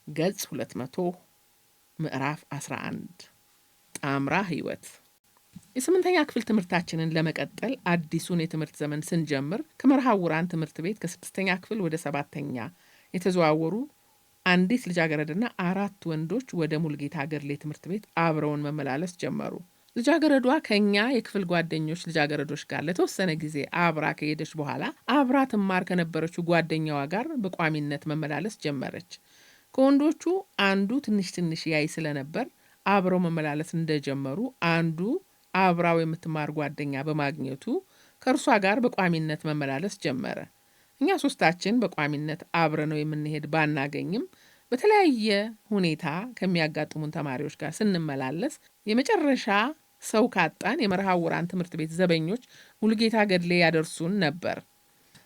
ገጽ 200 ምዕራፍ 11 ጣምራ ህይወት። የስምንተኛ ክፍል ትምህርታችንን ለመቀጠል አዲሱን የትምህርት ዘመን ስንጀምር ከመርሃውራን ትምህርት ቤት ከስድስተኛ ክፍል ወደ ሰባተኛ የተዘዋወሩ አንዲት ልጃገረድና 4 ወንዶች ወደ ሙልጌታ ገድሌ ትምህርት ቤት አብረውን መመላለስ ጀመሩ። ልጃገረዷ ከኛ የክፍል ጓደኞች ልጃገረዶች ጋር ለተወሰነ ጊዜ አብራ ከሄደች በኋላ አብራ ትማር ከነበረችው ጓደኛዋ ጋር በቋሚነት መመላለስ ጀመረች። ከወንዶቹ አንዱ ትንሽ ያይ ስለነበር አብረው መመላለስ እንደጀመሩ አንዱ አብራው የምትማር ጓደኛ በማግኘቱ ከእርሷ ጋር በቋሚነት መመላለስ ጀመረ። እኛ ሶስታችን በቋሚነት አብረነው የምንሄድ ባናገኝም በተለያየ ሁኔታ ከሚያጋጥሙን ተማሪዎች ጋር ስንመላለስ የመጨረሻ ሰው ካጣን የመርሃውራን ትምህርት ቤት ዘበኞች ሙልጌታ ገድሌ ያደርሱን ነበር።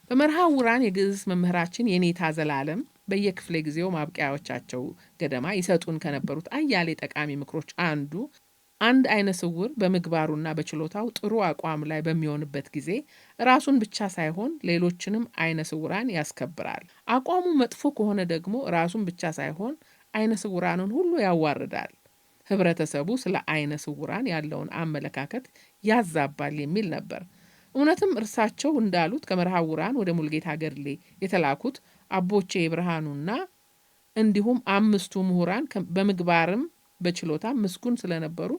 በመርሃውራን የግዕዝ መምህራችን የኔታ ዘላለም በየክፍለ ጊዜው ማብቂያዎቻቸው ገደማ ይሰጡን ከነበሩት አያሌ ጠቃሚ ምክሮች አንድ አይነ ስውር በምግባሩና በችሎታው ጥሩ አቋም ላይ በሚሆንበት ጊዜ ራሱን ብቻ ሳይሆን ሌሎችንም አይነ ስውራን ያስከብራል። አቋሙ መጥፎ ከሆነ ደግሞ ራሱን ብቻ ሳይሆን አይነ ስውራንን ሁሉ ያዋርዳል። ህብረተሰቡ ስለ አይነ ስውራን ያለውን አመለካከት ያዛባል የሚል ነበር። እውነትም እርሳቸው እንዳሉት ከመርሃውራን ወደ ሙልጌታ ገድሌ የተላኩት አቦቼ ብርሃኑና እንዲሁም 5 ምሁራን በምግባርም በችሎታ ምስጉን ስለነበሩ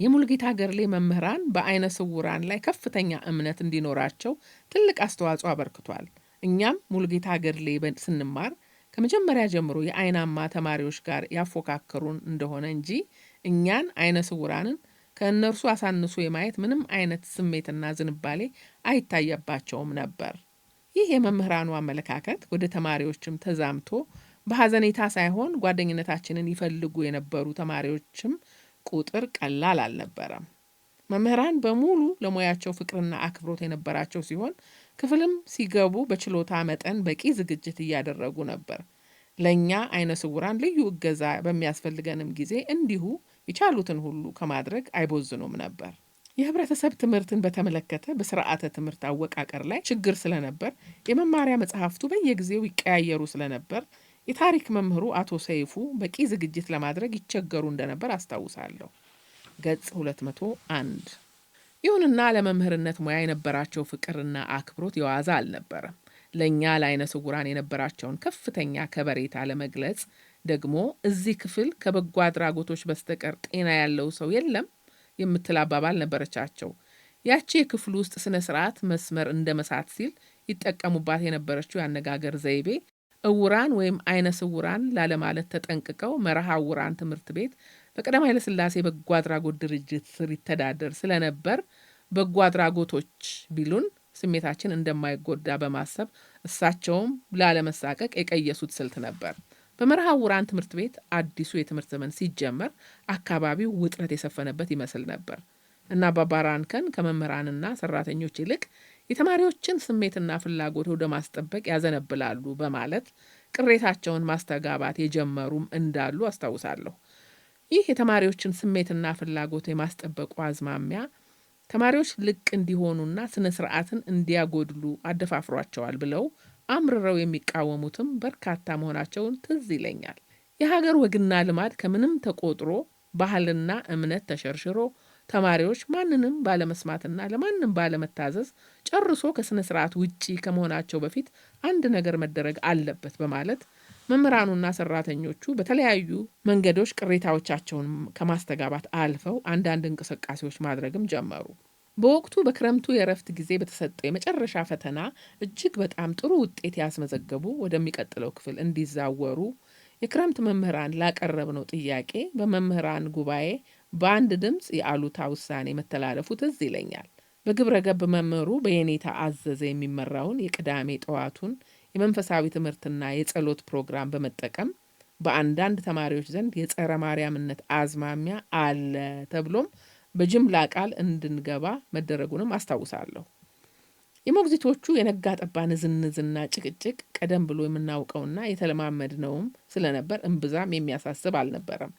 የሙልጌታ ገድሌ መምህራን በአይነ ስውራን ላይ ከፍተኛ እምነት እንዲኖራቸው ትልቅ አስተዋጽኦ አበርክቷል። እኛም ሙልጌታ ገድሌ ስንማር ከመጀመሪያ ጀምሮ የአይናማ ተማሪዎች ጋር ያፎካከሩን እንደሆነ እንጂ እኛን አይነ ስውራንን ከእነርሱ አሳንሶ የማየት ምንም አይነት ስሜትና ዝንባሌ አይታየባቸውም ነበር። ይህ የመምህራኑ አመለካከት ወደ ተማሪዎችም ተዛምቶ በሐዘኔታ ሳይሆን ጓደኝነታችንን ይፈልጉ የነበሩ ተማሪዎችም ቁጥር ቀላል አልነበረም። መምህራን በሙሉ ለሙያቸው ፍቅርና አክብሮት የነበራቸው ሲሆን ክፍልም ሲገቡ በችሎታ መጠን በቂ ዝግጅት እያደረጉ ነበር። ለእኛ አይነ ስውራን ልዩ እገዛ በሚያስፈልገንም ጊዜ እንዲሁ የቻሉትን ሁሉ ከማድረግ አይቦዝኑም ነበር። የህብረተሰብ ትምህርትን በተመለከተ በስርዓተ ትምህርት አወቃቀር ላይ ችግር ስለነበር የመማሪያ መጽሐፍቱ በየጊዜው ይቀያየሩ ስለነበር የታሪክ መምህሩ አቶ ሰይፉ በቂ ዝግጅት ለማድረግ ይቸገሩ እንደነበር አስታውሳለሁ። ገጽ 201 ይሁንና ለመምህርነት ሙያ የነበራቸው ፍቅርና አክብሮት የዋዛ አልነበረም። ለእኛ ለአይነ ስውራን የነበራቸውን ከፍተኛ ከበሬታ ለመግለጽ ደግሞ እዚህ ክፍል ከበጎ አድራጎቶች በስተቀር ጤና ያለው ሰው የለም የምትል አባባል ነበረቻቸው። ያቺ የክፍሉ ውስጥ ስነ ስርዓት መስመር እንደ መሳት ሲል ይጠቀሙባት የነበረችው ያነጋገር ዘይቤ እውራን ወይም አይነ ስውራን ላለማለት ተጠንቅቀው መርሃውራን ትምህርት ቤት በቀዳማዊ ኃይለ ሥላሴ በጎ አድራጎት ድርጅት ስር ይተዳደር ስለነበር በጎ አድራጎቶች ቢሉን ስሜታችን እንደማይጎዳ በማሰብ እሳቸውም ላለመሳቀቅ የቀየሱት ስልት ነበር። በመርሃውራን ትምህርት ቤት አዲሱ የትምህርት ዘመን ሲጀመር አካባቢው ውጥረት የሰፈነበት ይመስል ነበር እና ባባራንከን ከመምህራንና ሰራተኞች ይልቅ የተማሪዎችን ስሜትና ፍላጎት ወደ ማስጠበቅ ያዘነብላሉ በማለት ቅሬታቸውን ማስተጋባት የጀመሩም እንዳሉ አስታውሳለሁ። ይህ የተማሪዎችን ስሜትና ፍላጎት የማስጠበቁ አዝማሚያ ተማሪዎች ልቅ እንዲሆኑና ስነ ስርዓትን እንዲያጎድሉ አደፋፍሯቸዋል ብለው አምርረው የሚቃወሙትም በርካታ መሆናቸውን ትዝ ይለኛል። የሀገር ወግና ልማድ ከምንም ተቆጥሮ ባህልና እምነት ተሸርሽሮ ተማሪዎች ማንንም ባለመስማትና ለማንም ባለመታዘዝ ጨርሶ ከስነ ስርዓት ውጪ ከመሆናቸው በፊት አንድ ነገር መደረግ አለበት በማለት መምህራኑና ሰራተኞቹ በተለያዩ መንገዶች ቅሬታዎቻቸውን ከማስተጋባት አልፈው አንዳንድ እንቅስቃሴዎች ማድረግም ጀመሩ። በወቅቱ በክረምቱ የእረፍት ጊዜ በተሰጠው የመጨረሻ ፈተና እጅግ በጣም ጥሩ ውጤት ያስመዘገቡ ወደሚቀጥለው ክፍል እንዲዛወሩ የክረምት መምህራን ላቀረብነው ጥያቄ በመምህራን ጉባኤ በአንድ ድምፅ የአሉታ ውሳኔ መተላለፉ ትዝ ይለኛል። በግብረ ገብ መምህሩ በየኔታ አዘዘ የሚመራውን የቅዳሜ ጠዋቱን የመንፈሳዊ ትምህርትና የጸሎት ፕሮግራም በመጠቀም በአንዳንድ ተማሪዎች ዘንድ የጸረ ማርያምነት አዝማሚያ አለ ተብሎም በጅምላ ቃል እንድንገባ መደረጉንም አስታውሳለሁ። የሞግዚቶቹ የነጋ ጠባ ንዝንዝና ጭቅጭቅ ቀደም ብሎ የምናውቀውና የተለማመድነውም ስለነበር እምብዛም የሚያሳስብ አልነበረም።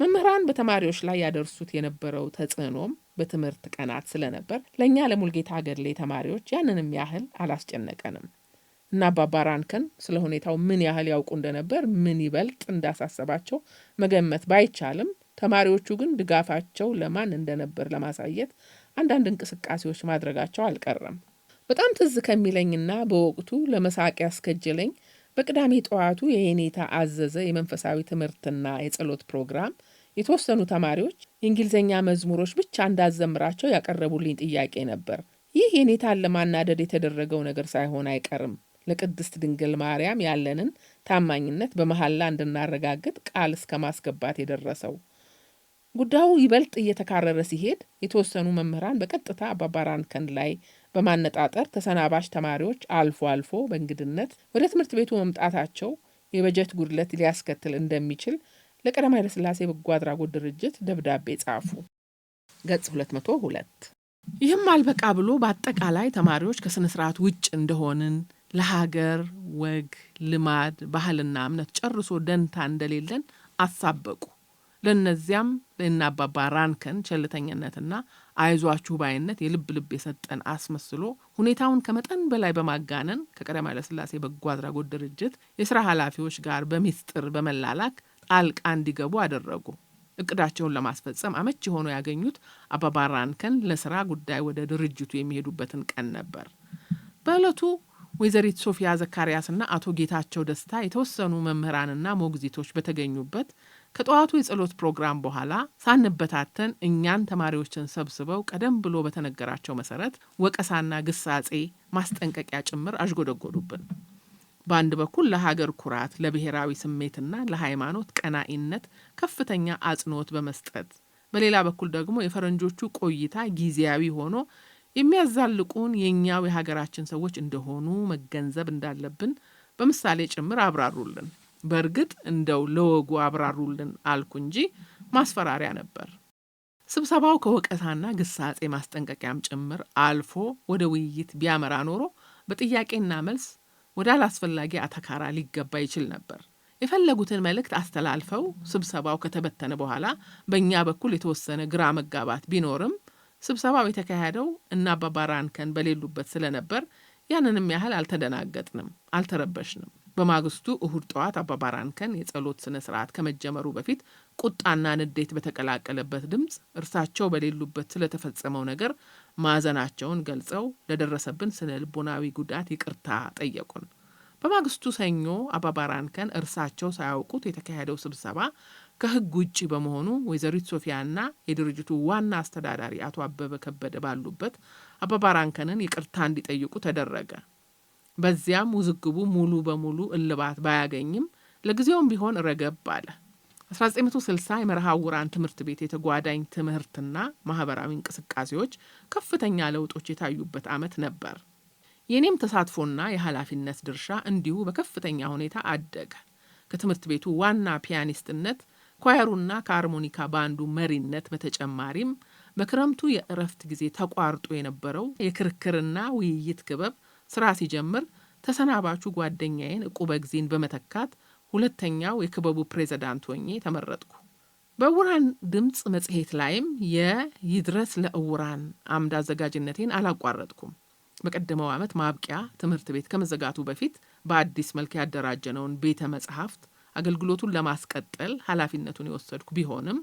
መምህራን በተማሪዎች ላይ ያደርሱት የነበረው ተጽዕኖም በትምህርት ቀናት ስለነበር ለእኛ ለሙልጌታ ገድሌ ተማሪዎች ያንንም ያህል አላስጨነቀንም። እና አባባ ራንከን ስለ ሁኔታው ምን ያህል ያውቁ እንደነበር ምን ይበልጥ እንዳሳሰባቸው መገመት ባይቻልም ተማሪዎቹ ግን ድጋፋቸው ለማን እንደነበር ለማሳየት አንዳንድ እንቅስቃሴዎች ማድረጋቸው አልቀረም። በጣም ትዝ ከሚለኝና በወቅቱ ለመሳቅ ያስከጀለኝ በቅዳሜ ጠዋቱ የኔታ አዘዘ የመንፈሳዊ ትምህርትና የጸሎት ፕሮግራም የተወሰኑ ተማሪዎች የእንግሊዝኛ መዝሙሮች ብቻ እንዳዘምራቸው ያቀረቡልኝ ጥያቄ ነበር። ይህ የኔታን ለማናደድ የተደረገው ነገር ሳይሆን አይቀርም ለቅድስት ድንግል ማርያም ያለንን ታማኝነት በመሐላ እንድናረጋግጥ ቃል እስከ ማስገባት የደረሰው። ጉዳዩ ይበልጥ እየተካረረ ሲሄድ የተወሰኑ መምህራን በቀጥታ አባባ ራንከን ላይ በማነጣጠር ተሰናባሽ ተማሪዎች አልፎ አልፎ በእንግድነት ወደ ትምህርት ቤቱ መምጣታቸው የበጀት ጉድለት ሊያስከትል እንደሚችል ለቀዳማዊ ኃይለ ሥላሴ በጎ አድራጎት ድርጅት ደብዳቤ ጻፉ። ገጽ 202። ይህም አልበቃ ብሎ በአጠቃላይ ተማሪዎች ከስነ ስርዓት ውጭ እንደሆንን ለሀገር ወግ፣ ልማድ፣ ባህልና እምነት ጨርሶ ደንታ እንደሌለን አሳበቁ። ለነዚያም ለእነ አባባ ራንከን ቸልተኝነትና አይዟችሁ ባይነት የልብ ልብ የሰጠን አስመስሎ ሁኔታውን ከመጠን በላይ በማጋነን ከቀዳማዊ ኃይለ ሥላሴ በጎ አድራጎት ድርጅት የሥራ ኃላፊዎች ጋር በሚስጥር በመላላክ ጣልቃ እንዲገቡ አደረጉ። እቅዳቸውን ለማስፈጸም አመቺ ሆኖ ያገኙት አባባ ራንከን ለሥራ ጉዳይ ወደ ድርጅቱ የሚሄዱበትን ቀን ነበር። በዕለቱ ወይዘሪት ሶፊያ ዘካሪያስና አቶ ጌታቸው ደስታ የተወሰኑ መምህራንና ሞግዚቶች በተገኙበት ከጠዋቱ የጸሎት ፕሮግራም በኋላ ሳንበታተን እኛን ተማሪዎችን ሰብስበው ቀደም ብሎ በተነገራቸው መሰረት ወቀሳና ግሳጼ ማስጠንቀቂያ ጭምር አዥጎደጎዱብን። በአንድ በኩል ለሀገር ኩራት፣ ለብሔራዊ ስሜትና ለሃይማኖት ቀናኢነት ከፍተኛ አጽንኦት በመስጠት በሌላ በኩል ደግሞ የፈረንጆቹ ቆይታ ጊዜያዊ ሆኖ የሚያዛልቁን የኛው የሀገራችን ሰዎች እንደሆኑ መገንዘብ እንዳለብን በምሳሌ ጭምር አብራሩልን። በእርግጥ እንደው ለወጉ አብራሩልን አልኩ እንጂ ማስፈራሪያ ነበር። ስብሰባው ከወቀሳና ግሳጼ ማስጠንቀቂያም ጭምር አልፎ ወደ ውይይት ቢያመራ ኖሮ በጥያቄና መልስ ወደ አላስፈላጊ አተካራ ሊገባ ይችል ነበር። የፈለጉትን መልእክት አስተላልፈው ስብሰባው ከተበተነ በኋላ በእኛ በኩል የተወሰነ ግራ መጋባት ቢኖርም ስብሰባው የተካሄደው እና አባባ ራንከን በሌሉበት ስለነበር ያንንም ያህል አልተደናገጥንም፣ አልተረበሽንም። በማግስቱ እሁድ ጠዋት አባባ ራንከን የጸሎት ስነ ስርዓት ከመጀመሩ በፊት ቁጣና ንዴት በተቀላቀለበት ድምፅ እርሳቸው በሌሉበት ስለተፈጸመው ነገር ማዘናቸውን ገልጸው ለደረሰብን ስነ ልቦናዊ ጉዳት ይቅርታ ጠየቁን። በማግስቱ ሰኞ አባባ ራንከን እርሳቸው ሳያውቁት የተካሄደው ስብሰባ ከሕግ ውጪ በመሆኑ ወይዘሪት ሶፊያና የድርጅቱ ዋና አስተዳዳሪ አቶ አበበ ከበደ ባሉበት አባባ ራንከንን ይቅርታ እንዲጠይቁ ተደረገ። በዚያም ውዝግቡ ሙሉ በሙሉ እልባት ባያገኝም ለጊዜውም ቢሆን ረገብ አለ። 1960 የመርሃ ውራን ትምህርት ቤት የተጓዳኝ ትምህርትና ማህበራዊ እንቅስቃሴዎች ከፍተኛ ለውጦች የታዩበት ዓመት ነበር። የኔም ተሳትፎና የኃላፊነት ድርሻ እንዲሁ በከፍተኛ ሁኔታ አደገ። ከትምህርት ቤቱ ዋና ፒያኒስትነት ኳየሩና ከሃርሞኒካ ባንዱ መሪነት በተጨማሪም በክረምቱ የእረፍት ጊዜ ተቋርጦ የነበረው የክርክርና ውይይት ክበብ ስራ ሲጀምር ተሰናባቹ ጓደኛዬን ዕቁበ ጊዜን በመተካት ሁለተኛው የክበቡ ፕሬዝዳንት ሆኜ ተመረጥኩ። በዕውራን ድምፅ መጽሔት ላይም የይድረስ ለዕውራን አምድ አዘጋጅነቴን አላቋረጥኩም። በቀደመው ዓመት ማብቂያ ትምህርት ቤት ከመዘጋቱ በፊት በአዲስ መልክ ያደራጀነውን ቤተ መጽሐፍት አገልግሎቱን ለማስቀጠል ኃላፊነቱን የወሰድኩ ቢሆንም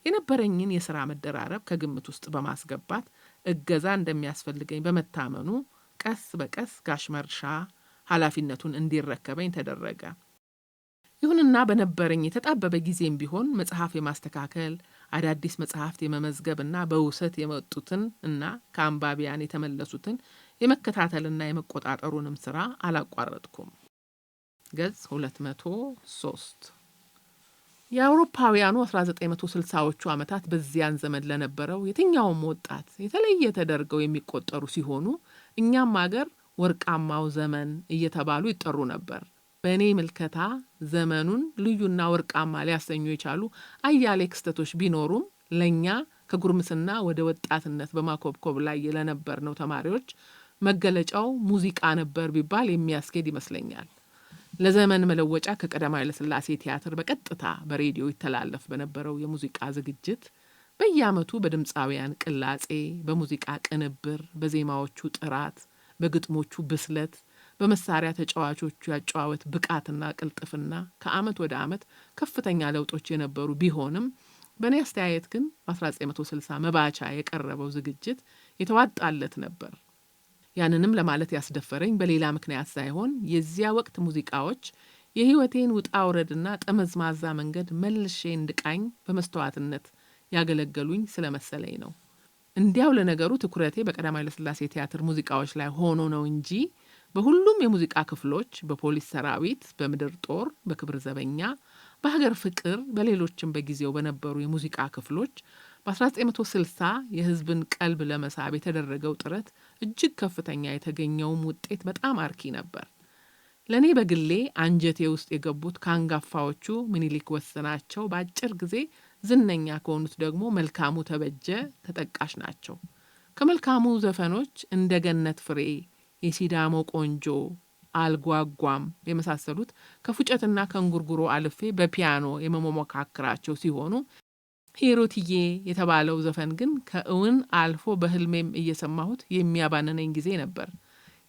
የነበረኝን የሥራ መደራረብ ከግምት ውስጥ በማስገባት እገዛ እንደሚያስፈልገኝ በመታመኑ ቀስ በቀስ ጋሽ መርሻ ኃላፊነቱን እንዲረከበኝ ተደረገ። ይሁንና በነበረኝ የተጣበበ ጊዜም ቢሆን መጽሐፍ የማስተካከል አዳዲስ መጽሐፍት የመመዝገብና በውሰት የመጡትን እና ከአንባቢያን የተመለሱትን የመከታተልና የመቆጣጠሩንም ስራ አላቋረጥኩም። ገጽ 203 የአውሮፓውያኑ 1960ዎቹ ዓመታት በዚያን ዘመን ለነበረው የትኛውም ወጣት የተለየ ተደርገው የሚቆጠሩ ሲሆኑ እኛም አገር ወርቃማው ዘመን እየተባሉ ይጠሩ ነበር። በእኔ ምልከታ ዘመኑን ልዩና ወርቃማ ሊያሰኙ የቻሉ አያሌ ክስተቶች ቢኖሩም ለእኛ ከጉርምስና ወደ ወጣትነት በማኮብኮብ ላይ ለነበር ነው ተማሪዎች መገለጫው ሙዚቃ ነበር ቢባል የሚያስኬድ ይመስለኛል። ለዘመን መለወጫ ከቀዳማዊ ኃይለ ሥላሴ ቲያትር በቀጥታ በሬዲዮ ይተላለፍ በነበረው የሙዚቃ ዝግጅት በየዓመቱ በድምፃውያን ቅላጼ፣ በሙዚቃ ቅንብር፣ በዜማዎቹ ጥራት፣ በግጥሞቹ ብስለት፣ በመሳሪያ ተጫዋቾቹ ያጫዋወት ብቃትና ቅልጥፍና ከአመት ወደ አመት ከፍተኛ ለውጦች የነበሩ ቢሆንም በእኔ አስተያየት ግን በ1960 መባቻ የቀረበው ዝግጅት የተዋጣለት ነበር። ያንንም ለማለት ያስደፈረኝ በሌላ ምክንያት ሳይሆን የዚያ ወቅት ሙዚቃዎች የህይወቴን ውጣ ውረድና ጠመዝማዛ መንገድ መልሼ እንድቃኝ በመስተዋትነት ያገለገሉኝ ስለመሰለኝ ነው። እንዲያው ለነገሩ ትኩረቴ በቀዳማዊ ኃይለ ሥላሴ ቲያትር ሙዚቃዎች ላይ ሆኖ ነው እንጂ በሁሉም የሙዚቃ ክፍሎች፣ በፖሊስ ሰራዊት፣ በምድር ጦር፣ በክብር ዘበኛ፣ በሀገር ፍቅር፣ በሌሎችም በጊዜው በነበሩ የሙዚቃ ክፍሎች በ1960 የህዝብን ቀልብ ለመሳብ የተደረገው ጥረት እጅግ ከፍተኛ፣ የተገኘውም ውጤት በጣም አርኪ ነበር። ለእኔ በግሌ አንጀቴ ውስጥ የገቡት ከአንጋፋዎቹ ምኒልክ ወስናቸው በአጭር ጊዜ ዝነኛ ከሆኑት ደግሞ መልካሙ ተበጀ ተጠቃሽ ናቸው። ከመልካሙ ዘፈኖች እንደ ገነት ፍሬ፣ የሲዳሞ ቆንጆ፣ አልጓጓም የመሳሰሉት ከፉጨትና ከእንጉርጉሮ አልፌ በፒያኖ የመሞካክራቸው ሲሆኑ ሂሩትዬ የተባለው ዘፈን ግን ከእውን አልፎ በህልሜም እየሰማሁት የሚያባነነኝ ጊዜ ነበር።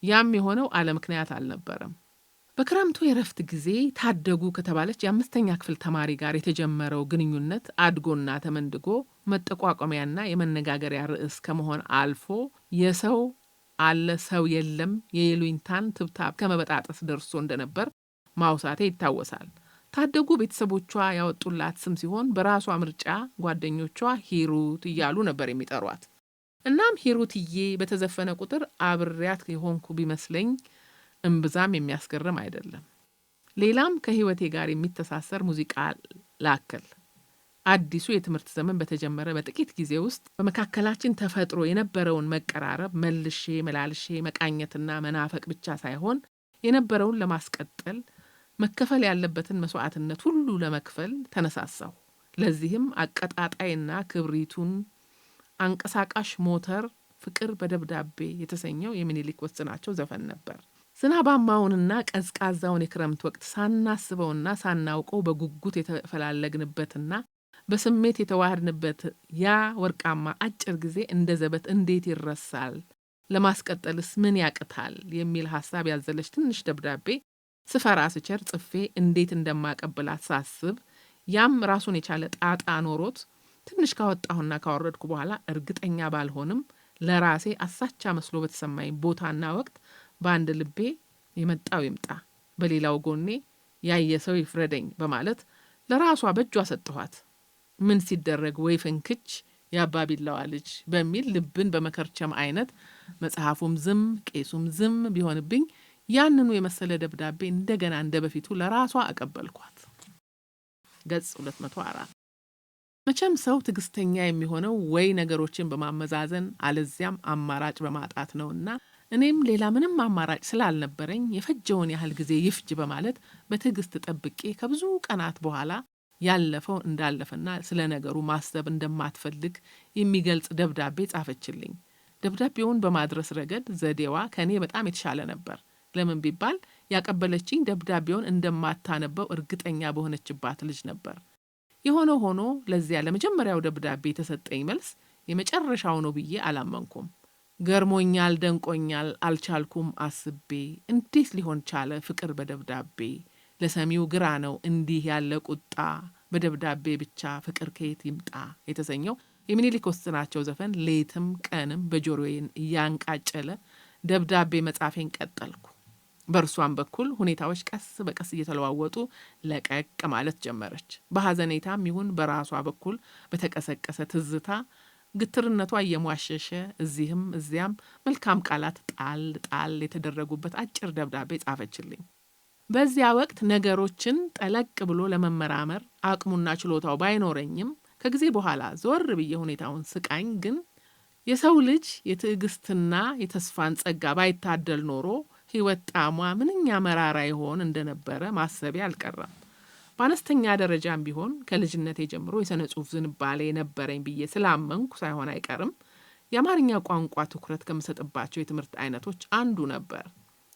ያም የሆነው አለ ምክንያት አልነበረም። በክረምቱ የረፍት ጊዜ ታደጉ ከተባለች የ5ኛ ክፍል ተማሪ ጋር የተጀመረው ግንኙነት አድጎና ተመንድጎ መጠቋቋሚያና የመነጋገሪያ ርዕስ ከመሆን አልፎ የሰው አለ ሰው የለም የይሉኝታን ትብታብ ከመበጣጠስ ደርሶ እንደነበር ማውሳቴ ይታወሳል። ታደጉ ቤተሰቦቿ ያወጡላት ስም ሲሆን በራሷ ምርጫ ጓደኞቿ ሂሩት እያሉ ነበር የሚጠሯት። እናም ሂሩትዬ በተዘፈነ ቁጥር አብሬያት የሆንኩ ቢመስለኝ እምብዛም የሚያስገርም አይደለም። ሌላም ከህይወቴ ጋር የሚተሳሰር ሙዚቃ ላክል። አዲሱ የትምህርት ዘመን በተጀመረ በጥቂት ጊዜ ውስጥ በመካከላችን ተፈጥሮ የነበረውን መቀራረብ መልሼ መላልሼ መቃኘትና መናፈቅ ብቻ ሳይሆን የነበረውን ለማስቀጠል መከፈል ያለበትን መስዋዕትነት ሁሉ ለመክፈል ተነሳሳሁ። ለዚህም አቀጣጣይና ክብሪቱን አንቀሳቃሽ ሞተር ፍቅር በደብዳቤ የተሰኘው የሚኒሊክ ወስናቸው ዘፈን ነበር። ዝናባማውንና ቀዝቃዛውን የክረምት ወቅት ሳናስበውና ሳናውቀው በጉጉት የተፈላለግንበትና በስሜት የተዋህድንበት ያ ወርቃማ አጭር ጊዜ እንደ ዘበት እንዴት ይረሳል? ለማስቀጠልስ ምን ያቅታል? የሚል ሐሳብ ያዘለች ትንሽ ደብዳቤ ስፈራ ስቸር ጽፌ እንዴት እንደማቀብላት ሳስብ ያም ራሱን የቻለ ጣጣ ኖሮት ትንሽ ካወጣሁና ካወረድኩ በኋላ እርግጠኛ ባልሆንም ለራሴ አሳቻ መስሎ በተሰማኝ ቦታና ወቅት በአንድ ልቤ የመጣው ይምጣ፣ በሌላው ጎኔ ያየ ሰው ይፍረደኝ በማለት ለራሷ በእጇ ሰጠኋት። ምን ሲደረግ ወይ ፍንክች ያባቢላዋ ልጅ በሚል ልብን በመከርቸም አይነት መጽሐፉም ዝም ቄሱም ዝም ቢሆንብኝ ያንኑ የመሰለ ደብዳቤ እንደገና እንደ በፊቱ ለራሷ አቀበልኳት። ገጽ 204። መቼም ሰው ትዕግስተኛ የሚሆነው ወይ ነገሮችን በማመዛዘን አለዚያም አማራጭ በማጣት ነውና እኔም ሌላ ምንም አማራጭ ስላልነበረኝ የፈጀውን ያህል ጊዜ ይፍጅ በማለት በትዕግስት ጠብቄ ከብዙ ቀናት በኋላ ያለፈው እንዳለፈና ስለ ነገሩ ማሰብ እንደማትፈልግ የሚገልጽ ደብዳቤ ጻፈችልኝ። ደብዳቤውን በማድረስ ረገድ ዘዴዋ ከኔ በጣም የተሻለ ነበር። ለምን ቢባል ያቀበለችኝ ደብዳቤውን እንደማታነበው እርግጠኛ በሆነችባት ልጅ ነበር። የሆነው ሆኖ ለዚያ ለመጀመሪያው ደብዳቤ የተሰጠኝ መልስ የመጨረሻው ነው ብዬ አላመንኩም። ገርሞኛል፣ ደንቆኛል፣ አልቻልኩም አስቤ እንዴት ሊሆን ቻለ ፍቅር በደብዳቤ ለሰሚው ግራ ነው እንዲህ ያለ ቁጣ በደብዳቤ ብቻ ፍቅር ከየት ይምጣ የተሰኘው የሚኒሊክ ወስናቸው ዘፈን ሌትም ቀንም በጆሮዬን እያንቃጨለ ደብዳቤ መጻፌን ቀጠልኩ። በእርሷም በኩል ሁኔታዎች ቀስ በቀስ እየተለዋወጡ ለቀቅ ማለት ጀመረች። በሐዘኔታም ይሁን በራሷ በኩል በተቀሰቀሰ ትዝታ ግትርነቷ እየሟሸሸ እዚህም እዚያም መልካም ቃላት ጣል ጣል የተደረጉበት አጭር ደብዳቤ ጻፈችልኝ። በዚያ ወቅት ነገሮችን ጠለቅ ብሎ ለመመራመር አቅሙና ችሎታው ባይኖረኝም ከጊዜ በኋላ ዞር ብዬ ሁኔታውን ስቃኝ ግን የሰው ልጅ የትዕግስትና የተስፋን ጸጋ ባይታደል ኖሮ ሕይወት ጣሟ ምንኛ መራራ ይሆን እንደነበረ ማሰቤ አልቀረም። በአነስተኛ ደረጃም ቢሆን ከልጅነቴ ጀምሮ የሥነ ጽሑፍ ዝንባሌ ነበረኝ ብዬ ስላመንኩ ሳይሆን አይቀርም የአማርኛ ቋንቋ ትኩረት ከምሰጥባቸው የትምህርት አይነቶች አንዱ ነበር።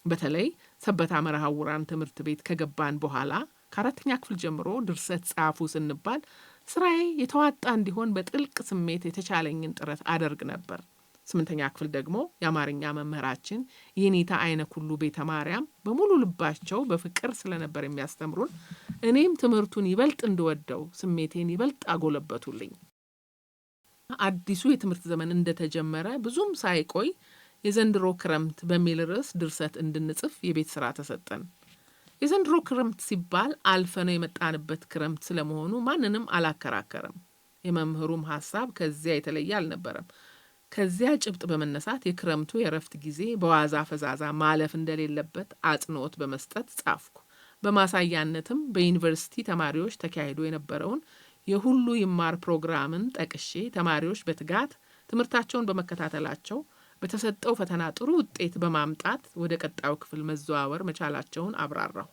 በተለይ ሰበታ መርሐውራን ትምህርት ቤት ከገባን በኋላ ከአራተኛ ክፍል ጀምሮ ድርሰት ጻፉ ስንባል ስራዬ የተዋጣ እንዲሆን በጥልቅ ስሜት የተቻለኝን ጥረት አደርግ ነበር። 8ኛ ክፍል ደግሞ የአማርኛ መምህራችን የኔታ አይነ ኩሉ ቤተ ማርያም በሙሉ ልባቸው በፍቅር ስለነበር የሚያስተምሩን እኔም ትምህርቱን ይበልጥ እንድወደው ስሜቴን ይበልጥ አጎለበቱልኝ። አዲሱ የትምህርት ዘመን እንደተጀመረ ብዙም ሳይቆይ የዘንድሮ ክረምት በሚል ርዕስ ድርሰት እንድንጽፍ የቤት ስራ ተሰጠን። የዘንድሮ ክረምት ሲባል አልፈነው የመጣንበት ክረምት ስለመሆኑ ማንንም አላከራከረም። የመምህሩም ሐሳብ ከዚያ የተለየ አልነበረም። ከዚያ ጭብጥ በመነሳት የክረምቱ የረፍት ጊዜ በዋዛ ፈዛዛ ማለፍ እንደሌለበት አጽንኦት በመስጠት ጻፍኩ። በማሳያነትም በዩኒቨርሲቲ ተማሪዎች ተካሂዶ የነበረውን የሁሉ ይማር ፕሮግራምን ጠቅሼ ተማሪዎች በትጋት ትምህርታቸውን በመከታተላቸው በተሰጠው ፈተና ጥሩ ውጤት በማምጣት ወደ ቀጣዩ ክፍል መዘዋወር መቻላቸውን አብራራሁ።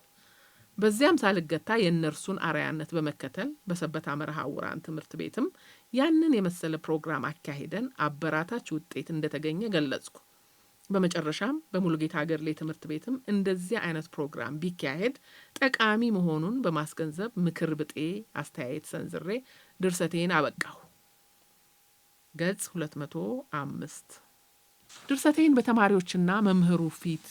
በዚያም ሳልገታ የእነርሱን አርአያነት በመከተል በሰበታ መርሐውራን ትምህርት ቤትም ያንን የመሰለ ፕሮግራም አካሂደን አበራታች ውጤት እንደተገኘ ገለጽኩ። በመጨረሻም በሙሉጌታ ገርሌ ትምህርት ቤትም እንደዚህ አይነት ፕሮግራም ቢካሄድ ጠቃሚ መሆኑን በማስገንዘብ ምክር ብጤ አስተያየት ሰንዝሬ ድርሰቴን አበቃሁ። ገጽ 205 ድርሰቴን በተማሪዎችና መምህሩ ፊት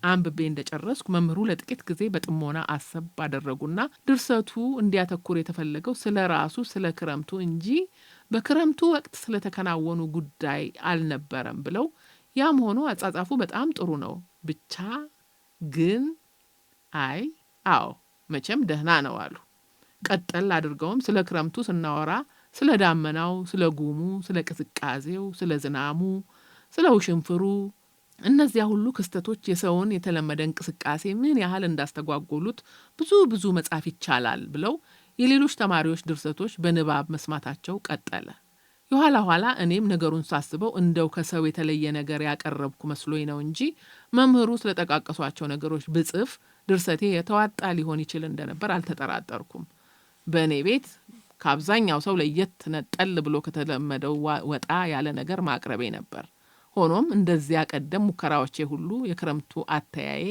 አንብቤ እንደጨረስኩ መምህሩ ለጥቂት ጊዜ በጥሞና አሰብ ባደረጉና ድርሰቱ እንዲያተኩር የተፈለገው ስለ ራሱ ስለ ክረምቱ እንጂ በክረምቱ ወቅት ስለተከናወኑ ጉዳይ አልነበረም ብለው ያም ሆኖ አጻጻፉ በጣም ጥሩ ነው ብቻ ግን አዎ መቼም ደህና ነው አሉ። ቀጠል አድርገውም ስለ ክረምቱ ስናወራ ስለ ዳመናው፣ ስለ ጉሙ፣ ስለ ቅዝቃዜው፣ ስለ ዝናሙ፣ ስለ ውሽንፍሩ እነዚያ ሁሉ ክስተቶች የሰውን የተለመደ እንቅስቃሴ ምን ያህል እንዳስተጓጎሉት ብዙ መጻፍ ይቻላል ብለው የሌሎች ተማሪዎች ድርሰቶች በንባብ መስማታቸው ቀጠለ። የኋላ እኔም ነገሩን ሳስበው እንደው ከሰው የተለየ ነገር ያቀረብኩ መስሎኝ ነው እንጂ መምህሩ ስለጠቃቀሷቸው ነገሮች ብጽፍ ድርሰቴ የተዋጣ ሊሆን ይችል እንደነበር አልተጠራጠርኩም። በእኔ ቤት ከአብዛኛው ሰው ለየት ነጠል ብሎ ከተለመደው ወጣ ያለ ነገር ማቅረቤ ነበር። ሆኖም እንደዚያ ቀደም ሙከራዎቼ ሁሉ የክረምቱ አተያዬ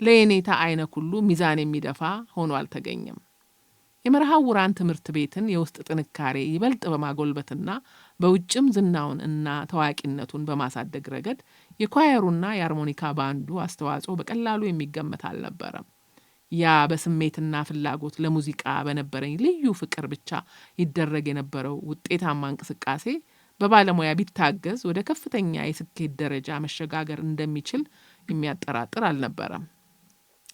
ለየኔታ አይነ ኩሉ ሚዛን የሚደፋ ሆኖ አልተገኘም። የመርሐውራን ትምህርት ቤትን የውስጥ ጥንካሬ ይበልጥ በማጎልበትና በውጭም ዝናውን እና ታዋቂነቱን በማሳደግ ረገድ የኳየሩና የአርሞኒካ ባንዱ አስተዋጽኦ በቀላሉ የሚገመት አልነበረም። ያ በስሜትና ፍላጎት ለሙዚቃ በነበረኝ ልዩ ፍቅር ብቻ ይደረግ የነበረው ውጤታማ እንቅስቃሴ በባለሙያ ቢታገዝ ወደ ከፍተኛ የስኬት ደረጃ መሸጋገር እንደሚችል የሚያጠራጥር አልነበረም።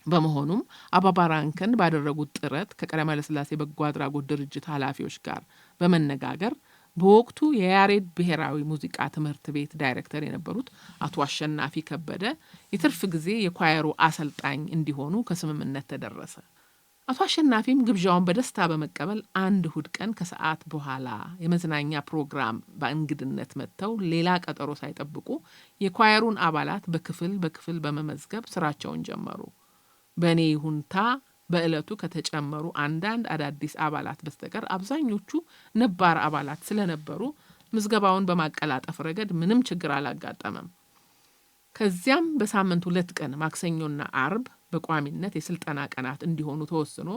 በመሆኑም አባባራንከን ባደረጉት ጥረት ከቀዳማዊ ኃይለ ሥላሴ በጎ አድራጎት ድርጅት ኃላፊዎች ጋር በመነጋገር በወቅቱ የያሬድ ብሔራዊ ሙዚቃ ትምህርት ቤት ዳይሬክተር የነበሩት አቶ አሸናፊ ከበደ የትርፍ ጊዜ የኳየሩ አሰልጣኝ እንዲሆኑ ከስምምነት ተደረሰ። አቶ አሸናፊም ግብዣውን በደስታ በመቀበል አንድ እሁድ ቀን ከሰዓት በኋላ የመዝናኛ ፕሮግራም በእንግድነት መጥተው ሌላ ቀጠሮ ሳይጠብቁ የኳየሩን አባላት በክፍል በመመዝገብ ስራቸውን ጀመሩ። በእኔ ይሁንታ በዕለቱ ከተጨመሩ አንዳንድ አዳዲስ አባላት በስተቀር አብዛኞቹ ነባር አባላት ስለነበሩ ምዝገባውን በማቀላጠፍ ረገድ ምንም ችግር አላጋጠመም። ከዚያም በሳምንት 2 ቀን ማክሰኞና አርብ በቋሚነት የስልጠና ቀናት እንዲሆኑ ተወስኖ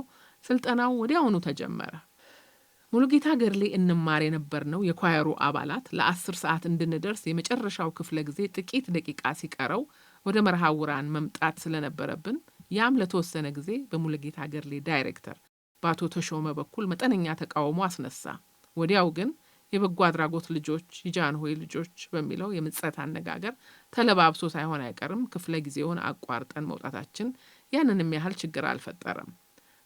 ስልጠናው ወዲያውኑ ተጀመረ። ሙሉጌታ ገርሌ እንማር የነበርነው የኳየሩ አባላት ለ10 ሰዓት እንድንደርስ የመጨረሻው ክፍለ ጊዜ ጥቂት ደቂቃ ሲቀረው ወደ መርሐውራን መምጣት ስለነበረብን ያም ለተወሰነ ጊዜ በሙሉጌታ ገርሌ ዳይሬክተር በአቶ ተሾመ በኩል መጠነኛ ተቃውሞ አስነሳ። ወዲያው ግን የበጎ አድራጎት ልጆች የጃንሆይ ልጆች በሚለው የምጸት አነጋገር ተለባብሶ ሳይሆን አይቀርም ክፍለ ጊዜውን አቋርጠን መውጣታችን ያንንም ያህል ችግር አልፈጠረም።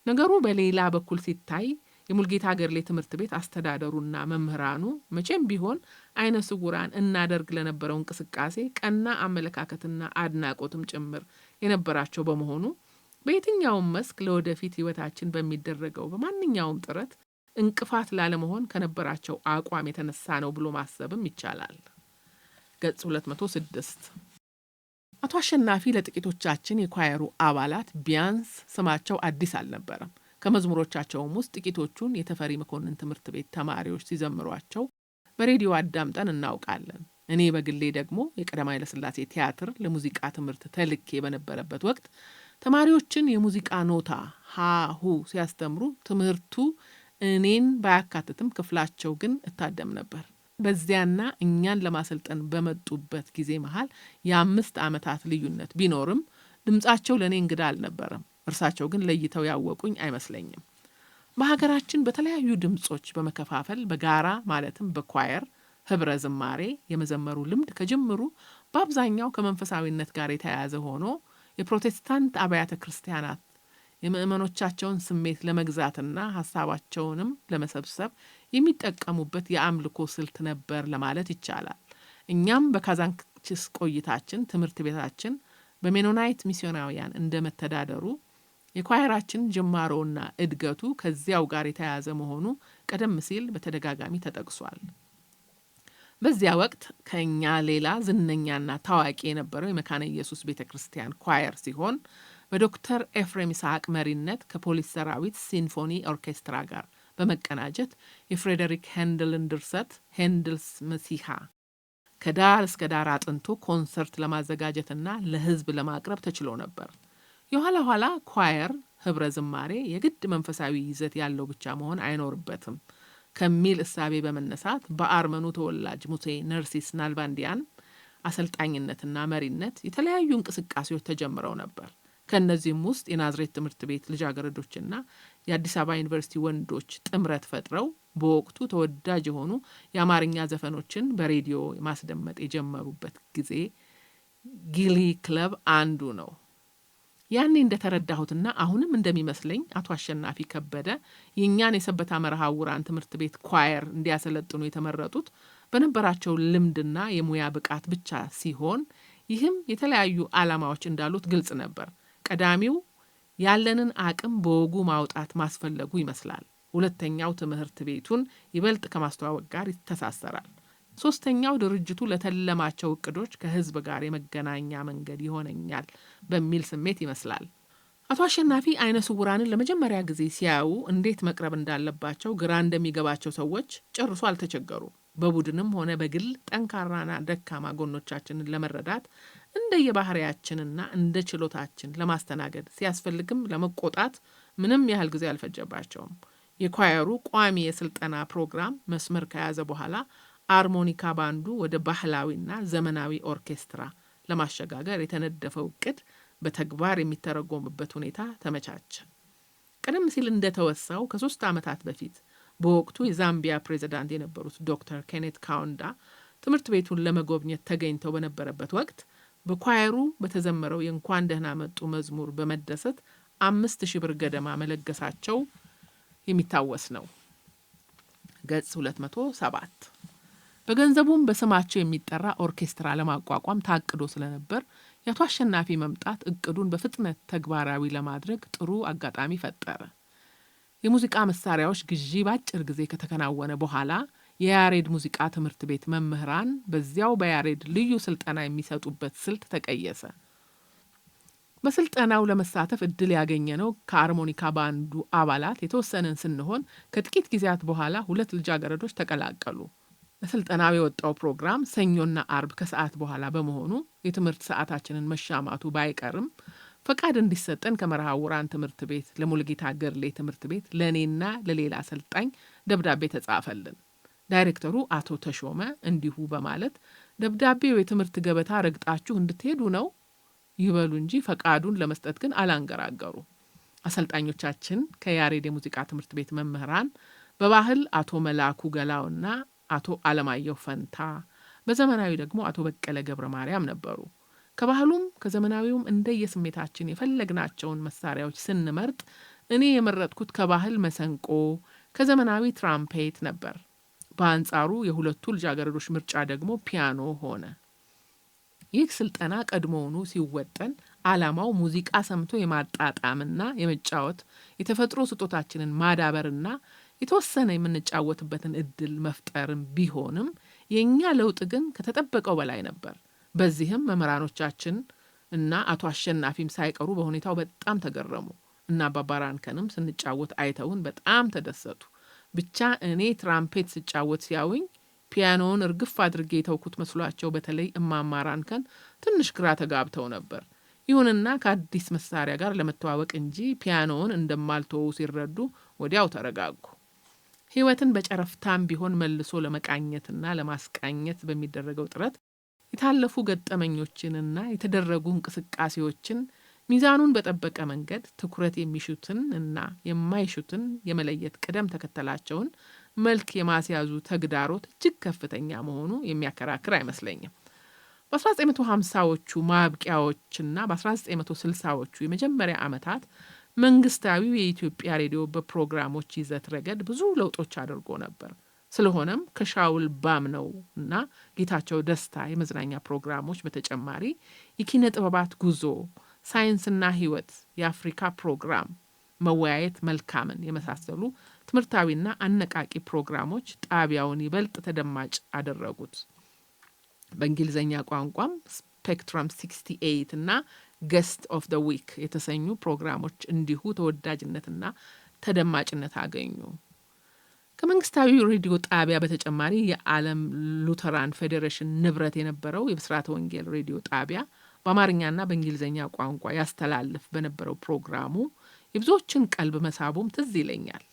ነገሩ በሌላ በኩል ሲታይ የሙሉጌታ ገርሌ ትምህርት ቤት አስተዳደሩና መምህራኑ መቼም ቢሆን አይነ ስውራን እናደርግ ለነበረው እንቅስቃሴ ቀና አመለካከትና አድናቆትም ጭምር የነበራቸው በመሆኑ በየትኛውም መስክ ለወደፊት ህይወታችን በሚደረገው በማንኛውም ጥረት እንቅፋት ላለመሆን ከነበራቸው አቋም የተነሳ ነው ብሎ ማሰብም ይቻላል። ገጽ 206 አቶ አሸናፊ ለጥቂቶቻችን የኳየሩ አባላት ቢያንስ ስማቸው አዲስ አልነበረም። ከመዝሙሮቻቸውም ውስጥ ጥቂቶቹን የተፈሪ መኮንን ትምህርት ቤት ተማሪዎች ሲዘምሯቸው በሬዲዮ አዳምጠን እናውቃለን። እኔ በግሌ ደግሞ የቀዳማዊ ኃይለ ሥላሴ ቲያትር ለሙዚቃ ትምህርት ተልኬ በነበረበት ወቅት ተማሪዎችን የሙዚቃ ኖታ ሃሁ ሲያስተምሩ ትምህርቱ እኔን ባያካትትም ክፍላቸው ግን እታደም ነበር። በዚያና እኛን ለማሰልጠን በመጡበት ጊዜ መሃል የ5 ዓመታት ልዩነት ቢኖርም ድምጻቸው ለኔ እንግዳ አልነበረም። እርሳቸው ግን ለይተው ያወቁኝ አይመስለኝም። በሀገራችን በተለያዩ ድምጾች በመከፋፈል በጋራ ማለትም በኳየር ህብረ ዝማሬ የመዘመሩ ልምድ ከጅምሩ በአብዛኛው ከመንፈሳዊነት ጋር የተያያዘ ሆኖ የፕሮቴስታንት አብያተ ክርስቲያናት የምእመኖቻቸውን ስሜት ለመግዛትና ሐሳባቸውንም ለመሰብሰብ የሚጠቀሙበት የአምልኮ ስልት ነበር ለማለት ይቻላል። እኛም በካዛንቺስ ቆይታችን ትምህርት ቤታችን በሜኖናይት ሚስዮናውያን እንደመተዳደሩ የኳየራችን ጅማሮና እድገቱ ከዚያው ጋር የተያያዘ መሆኑ ቀደም ሲል በተደጋጋሚ ተጠቅሷል። በዚያ ወቅት ከኛ ሌላ ዝነኛና ታዋቂ የነበረው የመካነ ኢየሱስ ቤተክርስቲያን ኳየር ሲሆን በዶክተር ኤፍሬም ይስሐቅ መሪነት ከፖሊስ ሰራዊት ሲምፎኒ ኦርኬስትራ ጋር በመቀናጀት የፍሬዴሪክ ሄንደልን ድርሰት ሄንድልስ መሲሃ ከዳር እስከ ዳር አጥንቶ ኮንሰርት ለማዘጋጀትና ለህዝብ ለማቅረብ ተችሎ ነበር። የኋላ ኋላ ኳየር ህብረ ዝማሬ የግድ መንፈሳዊ ይዘት ያለው ብቻ መሆን አይኖርበትም ከሚል እሳቤ በመነሳት በአርመኑ ተወላጅ ሙሴ ነርሲስ ናልባንዲያን አሰልጣኝነትና መሪነት የተለያዩ እንቅስቃሴዎች ተጀምረው ነበር። ከነዚህም ውስጥ የናዝሬት ትምህርት ቤት ልጃገረዶችና የአዲስ አበባ ዩኒቨርሲቲ ወንዶች ጥምረት ፈጥረው በወቅቱ ተወዳጅ የሆኑ የአማርኛ ዘፈኖችን በሬዲዮ ማስደመጥ የጀመሩበት ጊዜ ጊሊ ክለብ አንዱ ነው። ያኔ እንደተረዳሁትና አሁንም እንደሚመስለኝ አቶ አሸናፊ ከበደ የኛን የሰበታ መርሃውራን ትምህርት ቤት ኳየር እንዲያሰለጥኑ የተመረጡት በነበራቸው ልምድና የሙያ ብቃት ብቻ ሲሆን ይህም የተለያዩ ዓላማዎች እንዳሉት ግልጽ ነበር። ቀዳሚው ያለንን አቅም በወጉ ማውጣት ማስፈለጉ ይመስላል። ሁለተኛው ትምህርት ቤቱን ይበልጥ ከማስተዋወቅ ጋር ይተሳሰራል። ሶስተኛው ድርጅቱ ለተለማቸው እቅዶች ከህዝብ ጋር የመገናኛ መንገድ ይሆነኛል በሚል ስሜት ይመስላል። አቶ አሸናፊ አይነ ስውራንን ለመጀመሪያ ጊዜ ሲያዩ እንዴት መቅረብ እንዳለባቸው ግራ እንደሚገባቸው ሰዎች ጨርሶ አልተቸገሩም። በቡድንም ሆነ በግል ጠንካራና ደካማ ጎኖቻችንን ለመረዳት እንደየባህሪያችንና እንደ ችሎታችን ለማስተናገድ ሲያስፈልግም ለመቆጣት ምንም ያህል ጊዜ አልፈጀባቸውም። የኳየሩ ቋሚ የስልጠና ፕሮግራም መስመር ከያዘ በኋላ አርሞኒካ ባንዱ ወደ ባህላዊና ዘመናዊ ኦርኬስትራ ለማሸጋገር የተነደፈው እቅድ በተግባር የሚተረጎምበት ሁኔታ ተመቻቸ። ቀደም ሲል እንደተወሳው ከ3 ዓመታት በፊት በወቅቱ የዛምቢያ ፕሬዝዳንት የነበሩት ዶክተር ኬኔት ካውንዳ ትምህርት ቤቱን ለመጎብኘት ተገኝተው በነበረበት ወቅት በኳየሩ በተዘመረው የእንኳን ደህና መጡ መዝሙር በመደሰት 5,000 ብር ገደማ መለገሳቸው የሚታወስ ነው። ገጽ 207 በገንዘቡም በስማቸው የሚጠራ ኦርኬስትራ ለማቋቋም ታቅዶ ስለነበር የአቶ አሸናፊ መምጣት እቅዱን በፍጥነት ተግባራዊ ለማድረግ ጥሩ አጋጣሚ ፈጠረ። የሙዚቃ መሳሪያዎች ግዢ ባጭር ጊዜ ከተከናወነ በኋላ የያሬድ ሙዚቃ ትምህርት ቤት መምህራን በዚያው በያሬድ ልዩ ስልጠና የሚሰጡበት ስልት ተቀየሰ። በስልጠናው ለመሳተፍ እድል ያገኘነው ከአርሞኒካ ባንዱ አባላት የተወሰነን ስንሆን ከጥቂት ጊዜያት በኋላ 2 ልጃገረዶች ተቀላቀሉ። ለስልጠናው የወጣው ፕሮግራም ሰኞና አርብ ከሰዓት በኋላ በመሆኑ የትምህርት ሰዓታችንን መሻማቱ ባይቀርም ፈቃድ እንዲሰጠን ከመርሃውራን ትምህርት ቤት ለሙልጌታ ገርሌ ትምህርት ቤት ለእኔና ለሌላ አሰልጣኝ ደብዳቤ ተጻፈልን። ዳይሬክተሩ አቶ ተሾመ እንዲሁ በማለት ደብዳቤው የትምህርት ገበታ ረግጣችሁ እንድትሄዱ ነው ይበሉ እንጂ ፈቃዱን ለመስጠት ግን አላንገራገሩ። አሰልጣኞቻችን ከያሬድ የሙዚቃ ትምህርት ቤት መምህራን በባህል አቶ መላኩ ገላውና አቶ አለማየሁ ፈንታ፣ በዘመናዊ ደግሞ አቶ በቀለ ገብረ ማርያም ነበሩ። ከባህሉም ከዘመናዊውም እንደየስሜታችን የፈለግናቸውን መሳሪያዎች ስንመርጥ እኔ የመረጥኩት ከባህል መሰንቆ፣ ከዘመናዊ ትራምፔት ነበር። በአንጻሩ የሁለቱ ልጃገረዶች ምርጫ ደግሞ ፒያኖ ሆነ። ይህ ስልጠና ቀድሞውኑ ሲወጠን ዓላማው ሙዚቃ ሰምቶ የማጣጣምና የመጫወት የተፈጥሮ ስጦታችንን ማዳበርና የተወሰነ የምንጫወትበትን እድል መፍጠርም ቢሆንም የኛ ለውጥ ግን ከተጠበቀው በላይ ነበር። በዚህም መምህራኖቻችን እና አቶ አሸናፊም ሳይቀሩ በሁኔታው በጣም ተገረሙ እና አባባራንከንም ስንጫወት አይተውን በጣም ተደሰቱ። ብቻ እኔ ትራምፔት ስጫወት ሲያዩኝ ፒያኖውን እርግፍ አድርጌ የተውኩት መስሏቸው በተለይ እማማራንከን ትንሽ ግራ ተጋብተው ነበር። ይሁንና ከአዲስ መሳሪያ ጋር ለመተዋወቅ እንጂ ፒያኖውን እንደማልተው ሲረዱ ወዲያው ተረጋጉ። ህይወትን በጨረፍታም ቢሆን መልሶ ለመቃኘትና ለማስቃኘት በሚደረገው ጥረት የታለፉ ገጠመኞችንና የተደረጉ እንቅስቃሴዎችን ሚዛኑን በጠበቀ መንገድ ትኩረት የሚሹትን እና የማይሹትን የመለየት ቅደም ተከተላቸውን መልክ የማስያዙ ተግዳሮት እጅግ ከፍተኛ መሆኑ የሚያከራክር አይመስለኝም። በ1950ዎቹ ማብቂያዎችና በ1960ዎቹ የመጀመሪያ ዓመታት መንግስታዊው የኢትዮጵያ ሬዲዮ በፕሮግራሞች ይዘት ረገድ ብዙ ለውጦች አድርጎ ነበር። ስለሆነም ከሻውል ባምነው እና ጌታቸው ደስታ የመዝናኛ ፕሮግራሞች በተጨማሪ የኪነ ጥበባት ጉዞ፣ ሳይንስና ህይወት፣ የአፍሪካ ፕሮግራም፣ መወያየት መልካምን የመሳሰሉ ትምህርታዊና አነቃቂ ፕሮግራሞች ጣቢያውን ይበልጥ ተደማጭ አደረጉት። በእንግሊዝኛ ቋንቋም ስፔክትረም 68 እና ገስት ኦፍ ዘ ዊክ የተሰኙ ፕሮግራሞች እንዲሁ ተወዳጅነትና ተደማጭነት አገኙ። ከመንግስታዊ ሬዲዮ ጣቢያ በተጨማሪ የዓለም ሉተራን ፌዴሬሽን ንብረት የነበረው የብስራተ ወንጌል ሬዲዮ ጣቢያ በአማርኛና በእንግሊዝኛ ቋንቋ ያስተላልፍ በነበረው ፕሮግራሙ የብዙዎችን ቀልብ መሳቡም ትዝ ይለኛል።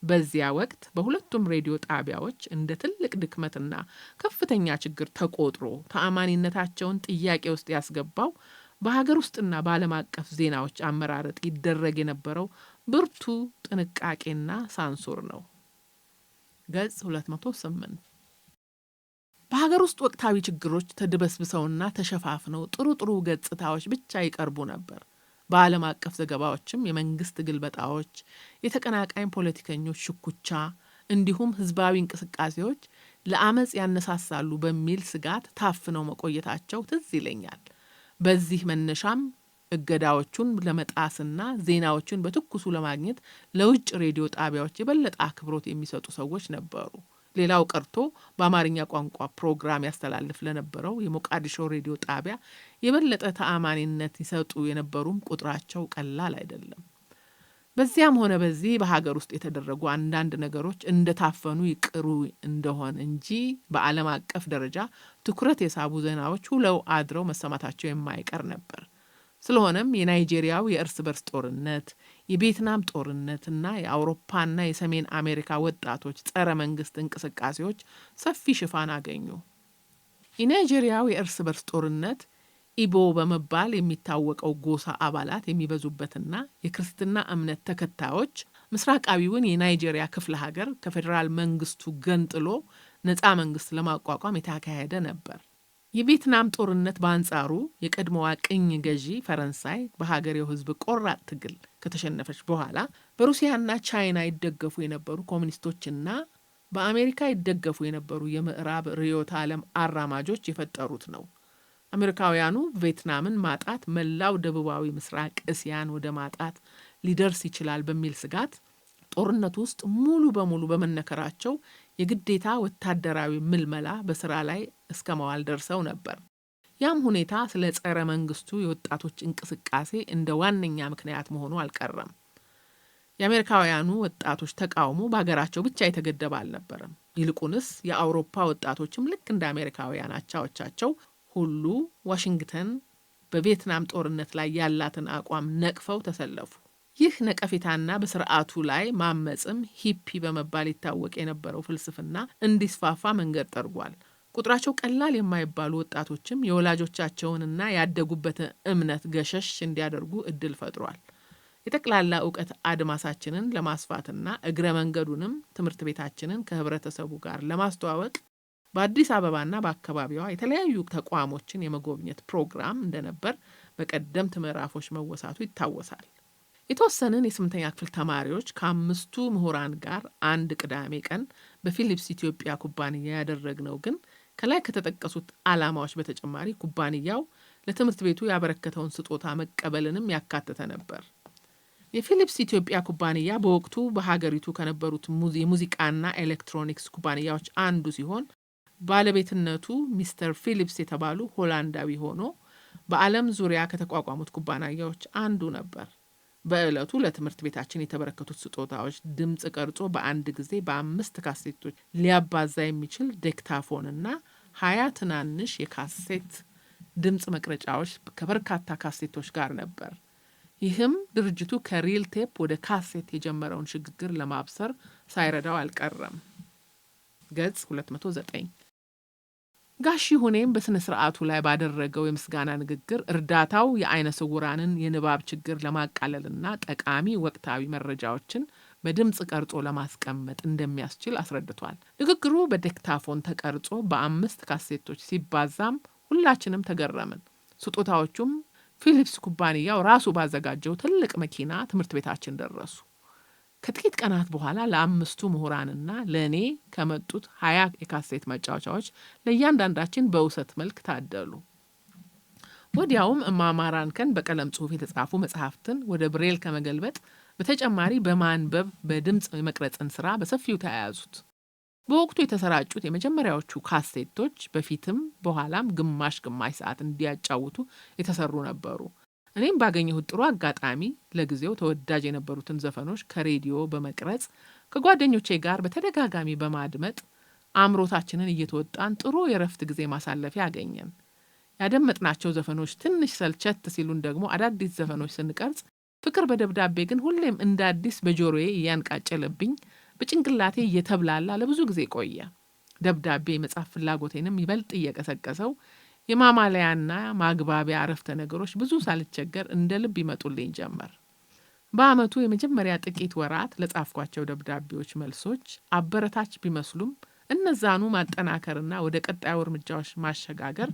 በዚያ ወቅት በሁለቱም ሬዲዮ ጣቢያዎች እንደ ትልቅ ድክመትና ከፍተኛ ችግር ተቆጥሮ ተአማኒነታቸውን ጥያቄ ውስጥ ያስገባው በሀገር ውስጥና በዓለም አቀፍ ዜናዎች አመራረጥ ይደረግ የነበረው ብርቱ ጥንቃቄና ሳንሱር ነው። ገጽ 208 በሀገር ውስጥ ወቅታዊ ችግሮች ተድበስብሰውና ተሸፋፍነው ጥሩ ገጽታዎች ብቻ ይቀርቡ ነበር። በዓለም አቀፍ ዘገባዎችም የመንግስት ግልበጣዎች፣ የተቀናቃኝ ፖለቲከኞች ሽኩቻ እንዲሁም ህዝባዊ እንቅስቃሴዎች ለአመጽ ያነሳሳሉ በሚል ስጋት ታፍነው መቆየታቸው ትዝ ይለኛል። በዚህ መነሻም እገዳዎቹን ለመጣስና ዜናዎቹን በትኩሱ ለማግኘት ለውጭ ሬዲዮ ጣቢያዎች የበለጠ አክብሮት የሚሰጡ ሰዎች ነበሩ። ሌላው ቀርቶ በአማርኛ ቋንቋ ፕሮግራም ያስተላልፍ ለነበረው የሞቃዲሾ ሬዲዮ ጣቢያ የበለጠ ተአማኒነት ይሰጡ የነበሩም ቁጥራቸው ቀላል አይደለም። በዚያም ሆነ በዚህ በሀገር ውስጥ የተደረጉ አንዳንድ ነገሮች እንደታፈኑ ይቅሩ እንደሆን እንጂ በዓለም አቀፍ ደረጃ ትኩረት የሳቡ ዜናዎች ውለው አድረው መሰማታቸው የማይቀር ነበር። ስለሆነም የናይጄሪያው የእርስ በርስ ጦርነት፣ የቪየትናም ጦርነትና የአውሮፓና የሰሜን አሜሪካ ወጣቶች ጸረ መንግስት እንቅስቃሴዎች ሰፊ ሽፋን አገኙ። የናይጄሪያው የእርስ በርስ ጦርነት ኢቦ በመባል የሚታወቀው ጎሳ አባላት የሚበዙበትና የክርስትና እምነት ተከታዮች ምስራቃዊውን የናይጄሪያ ክፍለ ሀገር ከፌዴራል መንግስቱ ገንጥሎ ነፃ መንግስት ለማቋቋም የተካሄደ ነበር። የቪየትናም ጦርነት በአንጻሩ የቀድሞዋ ቅኝ ገዢ ፈረንሳይ በሀገሬው ህዝብ ቆራጥ ትግል ከተሸነፈች በኋላ በሩሲያና ቻይና ይደገፉ የነበሩ ኮሙኒስቶችና በአሜሪካ ይደገፉ የነበሩ የምዕራብ ርዕዮተ ዓለም አራማጆች የፈጠሩት ነው። አሜሪካውያኑ ቪየትናምን ማጣት መላው ደቡባዊ ምስራቅ እስያን ወደ ማጣት ሊደርስ ይችላል በሚል ስጋት ጦርነቱ ውስጥ ሙሉ በሙሉ በመነከራቸው የግዴታ ወታደራዊ ምልመላ በስራ ላይ እስከ መዋል ደርሰው ነበር። ያም ሁኔታ ስለ ጸረ መንግስቱ የወጣቶች እንቅስቃሴ እንደ ዋነኛ ምክንያት መሆኑ አልቀረም። የአሜሪካውያኑ ወጣቶች ተቃውሞ በሀገራቸው ብቻ የተገደበ አልነበረም። ይልቁንስ የአውሮፓ ወጣቶችም ልክ እንደ አሜሪካውያን አቻዎቻቸው ሁሉ ዋሽንግተን በቪየትናም ጦርነት ላይ ያላትን አቋም ነቅፈው ተሰለፉ። ይህ ነቀፌታና በስርዓቱ ላይ ማመጽም ሂፒ በመባል ይታወቅ የነበረው ፍልስፍና እንዲስፋፋ መንገድ ጠርጓል። ቁጥራቸው ቀላል የማይባሉ ወጣቶችም የወላጆቻቸውንና ያደጉበትን እምነት ገሸሽ እንዲያደርጉ እድል ፈጥሯል። የጠቅላላ እውቀት አድማሳችንን ለማስፋትና እግረ መንገዱንም ትምህርት ቤታችንን ከህብረተሰቡ ጋር ለማስተዋወቅ በአዲስ አበባና በአካባቢዋ የተለያዩ ተቋሞችን የመጎብኘት ፕሮግራም እንደነበር በቀደምት ምዕራፎች መወሳቱ ይታወሳል። የተወሰንን የስምንተኛ ክፍል ተማሪዎች ከአምስቱ ምሁራን ጋር አንድ ቅዳሜ ቀን በፊሊፕስ ኢትዮጵያ ኩባንያ ያደረግነው ግን ከላይ ከተጠቀሱት ዓላማዎች በተጨማሪ ኩባንያው ለትምህርት ቤቱ ያበረከተውን ስጦታ መቀበልንም ያካተተ ነበር። የፊሊፕስ ኢትዮጵያ ኩባንያ በወቅቱ በሀገሪቱ ከነበሩት የሙዚቃና ኤሌክትሮኒክስ ኩባንያዎች አንዱ ሲሆን ባለቤትነቱ ሚስተር ፊሊፕስ የተባሉ ሆላንዳዊ ሆኖ በዓለም ዙሪያ ከተቋቋሙት ኩባንያዎች አንዱ ነበር። በዕለቱ ለትምህርት ቤታችን የተበረከቱት ስጦታዎች ድምጽ ቀርጾ በአንድ ጊዜ በ5 ካሴቶች ሊያባዛ የሚችል ዴክታፎንና 20 ትናንሽ የካሴት ድምጽ መቅረጫዎች ከበርካታ ካሴቶች ጋር ነበር። ይህም ድርጅቱ ከሪል ቴፕ ወደ ካሴት የጀመረውን ሽግግር ለማብሰር ሳይረዳው አልቀረም። ገጽ 209 ጋሽ ይሁኔም በስነ ስርዓቱ ላይ ባደረገው የምስጋና ንግግር እርዳታው የአይነ ስውራንን የንባብ ችግር ለማቃለልና ጠቃሚ ወቅታዊ መረጃዎችን በድምጽ ቀርጾ ለማስቀመጥ እንደሚያስችል አስረድቷል። ንግግሩ በዲክታፎን ተቀርጾ በ5 ካሴቶች ሲባዛም ሁላችንም ተገረምን። ስጦታዎቹም ፊሊፕስ ኩባንያው ራሱ ባዘጋጀው ትልቅ መኪና ትምህርት ቤታችን ደረሱ። ከጥቂት ቀናት በኋላ ለ5ቱ ምሁራንና ለእኔ ከመጡት 20 የካሴት መጫወቻዎች ለእያንዳንዳችን በውሰት መልክ ታደሉ። ወዲያውም እማማ ራንከን በቀለም ጽሑፍ የተጻፉ መጽሐፍትን ወደ ብሬል ከመገልበጥ በተጨማሪ በማንበብ በድምፅ የመቅረጽን ስራ በሰፊው ተያያዙት። በወቅቱ የተሰራጩት የመጀመሪያዎቹ ካሴቶች በፊትም በኋላም ግማሽ ሰዓት እንዲያጫውቱ የተሰሩ ነበሩ። እኔም ባገኘሁት ጥሩ አጋጣሚ ለጊዜው ተወዳጅ የነበሩትን ዘፈኖች ከሬዲዮ በመቅረጽ ከጓደኞቼ ጋር በተደጋጋሚ በማድመጥ አእምሮታችንን እየተወጣን ጥሩ የረፍት ጊዜ ማሳለፊያ አገኘን። ያደመጥናቸው ዘፈኖች ትንሽ ሰልቸት ሲሉን ደግሞ አዳዲስ ዘፈኖች ስንቀርጽ ፍቅር በደብዳቤ ግን ሁሌም እንደ አዲስ በጆሮዬ እያንቃጨለብኝ በጭንቅላቴ እየተብላላ ለብዙ ጊዜ ቆየ። ደብዳቤ የመጻፍ ፍላጎቴንም ይበልጥ እየቀሰቀሰው የማማለያና ማግባቢያ አረፍተ ነገሮች ብዙ ሳልቸገር እንደ ልብ ይመጡልኝ ጀመር። በአመቱ የመጀመሪያ ጥቂት ወራት ለጻፍኳቸው ደብዳቤዎች መልሶች አበረታች ቢመስሉም እነዛኑ ማጠናከርና ወደ ቀጣዩ እርምጃዎች ማሸጋገር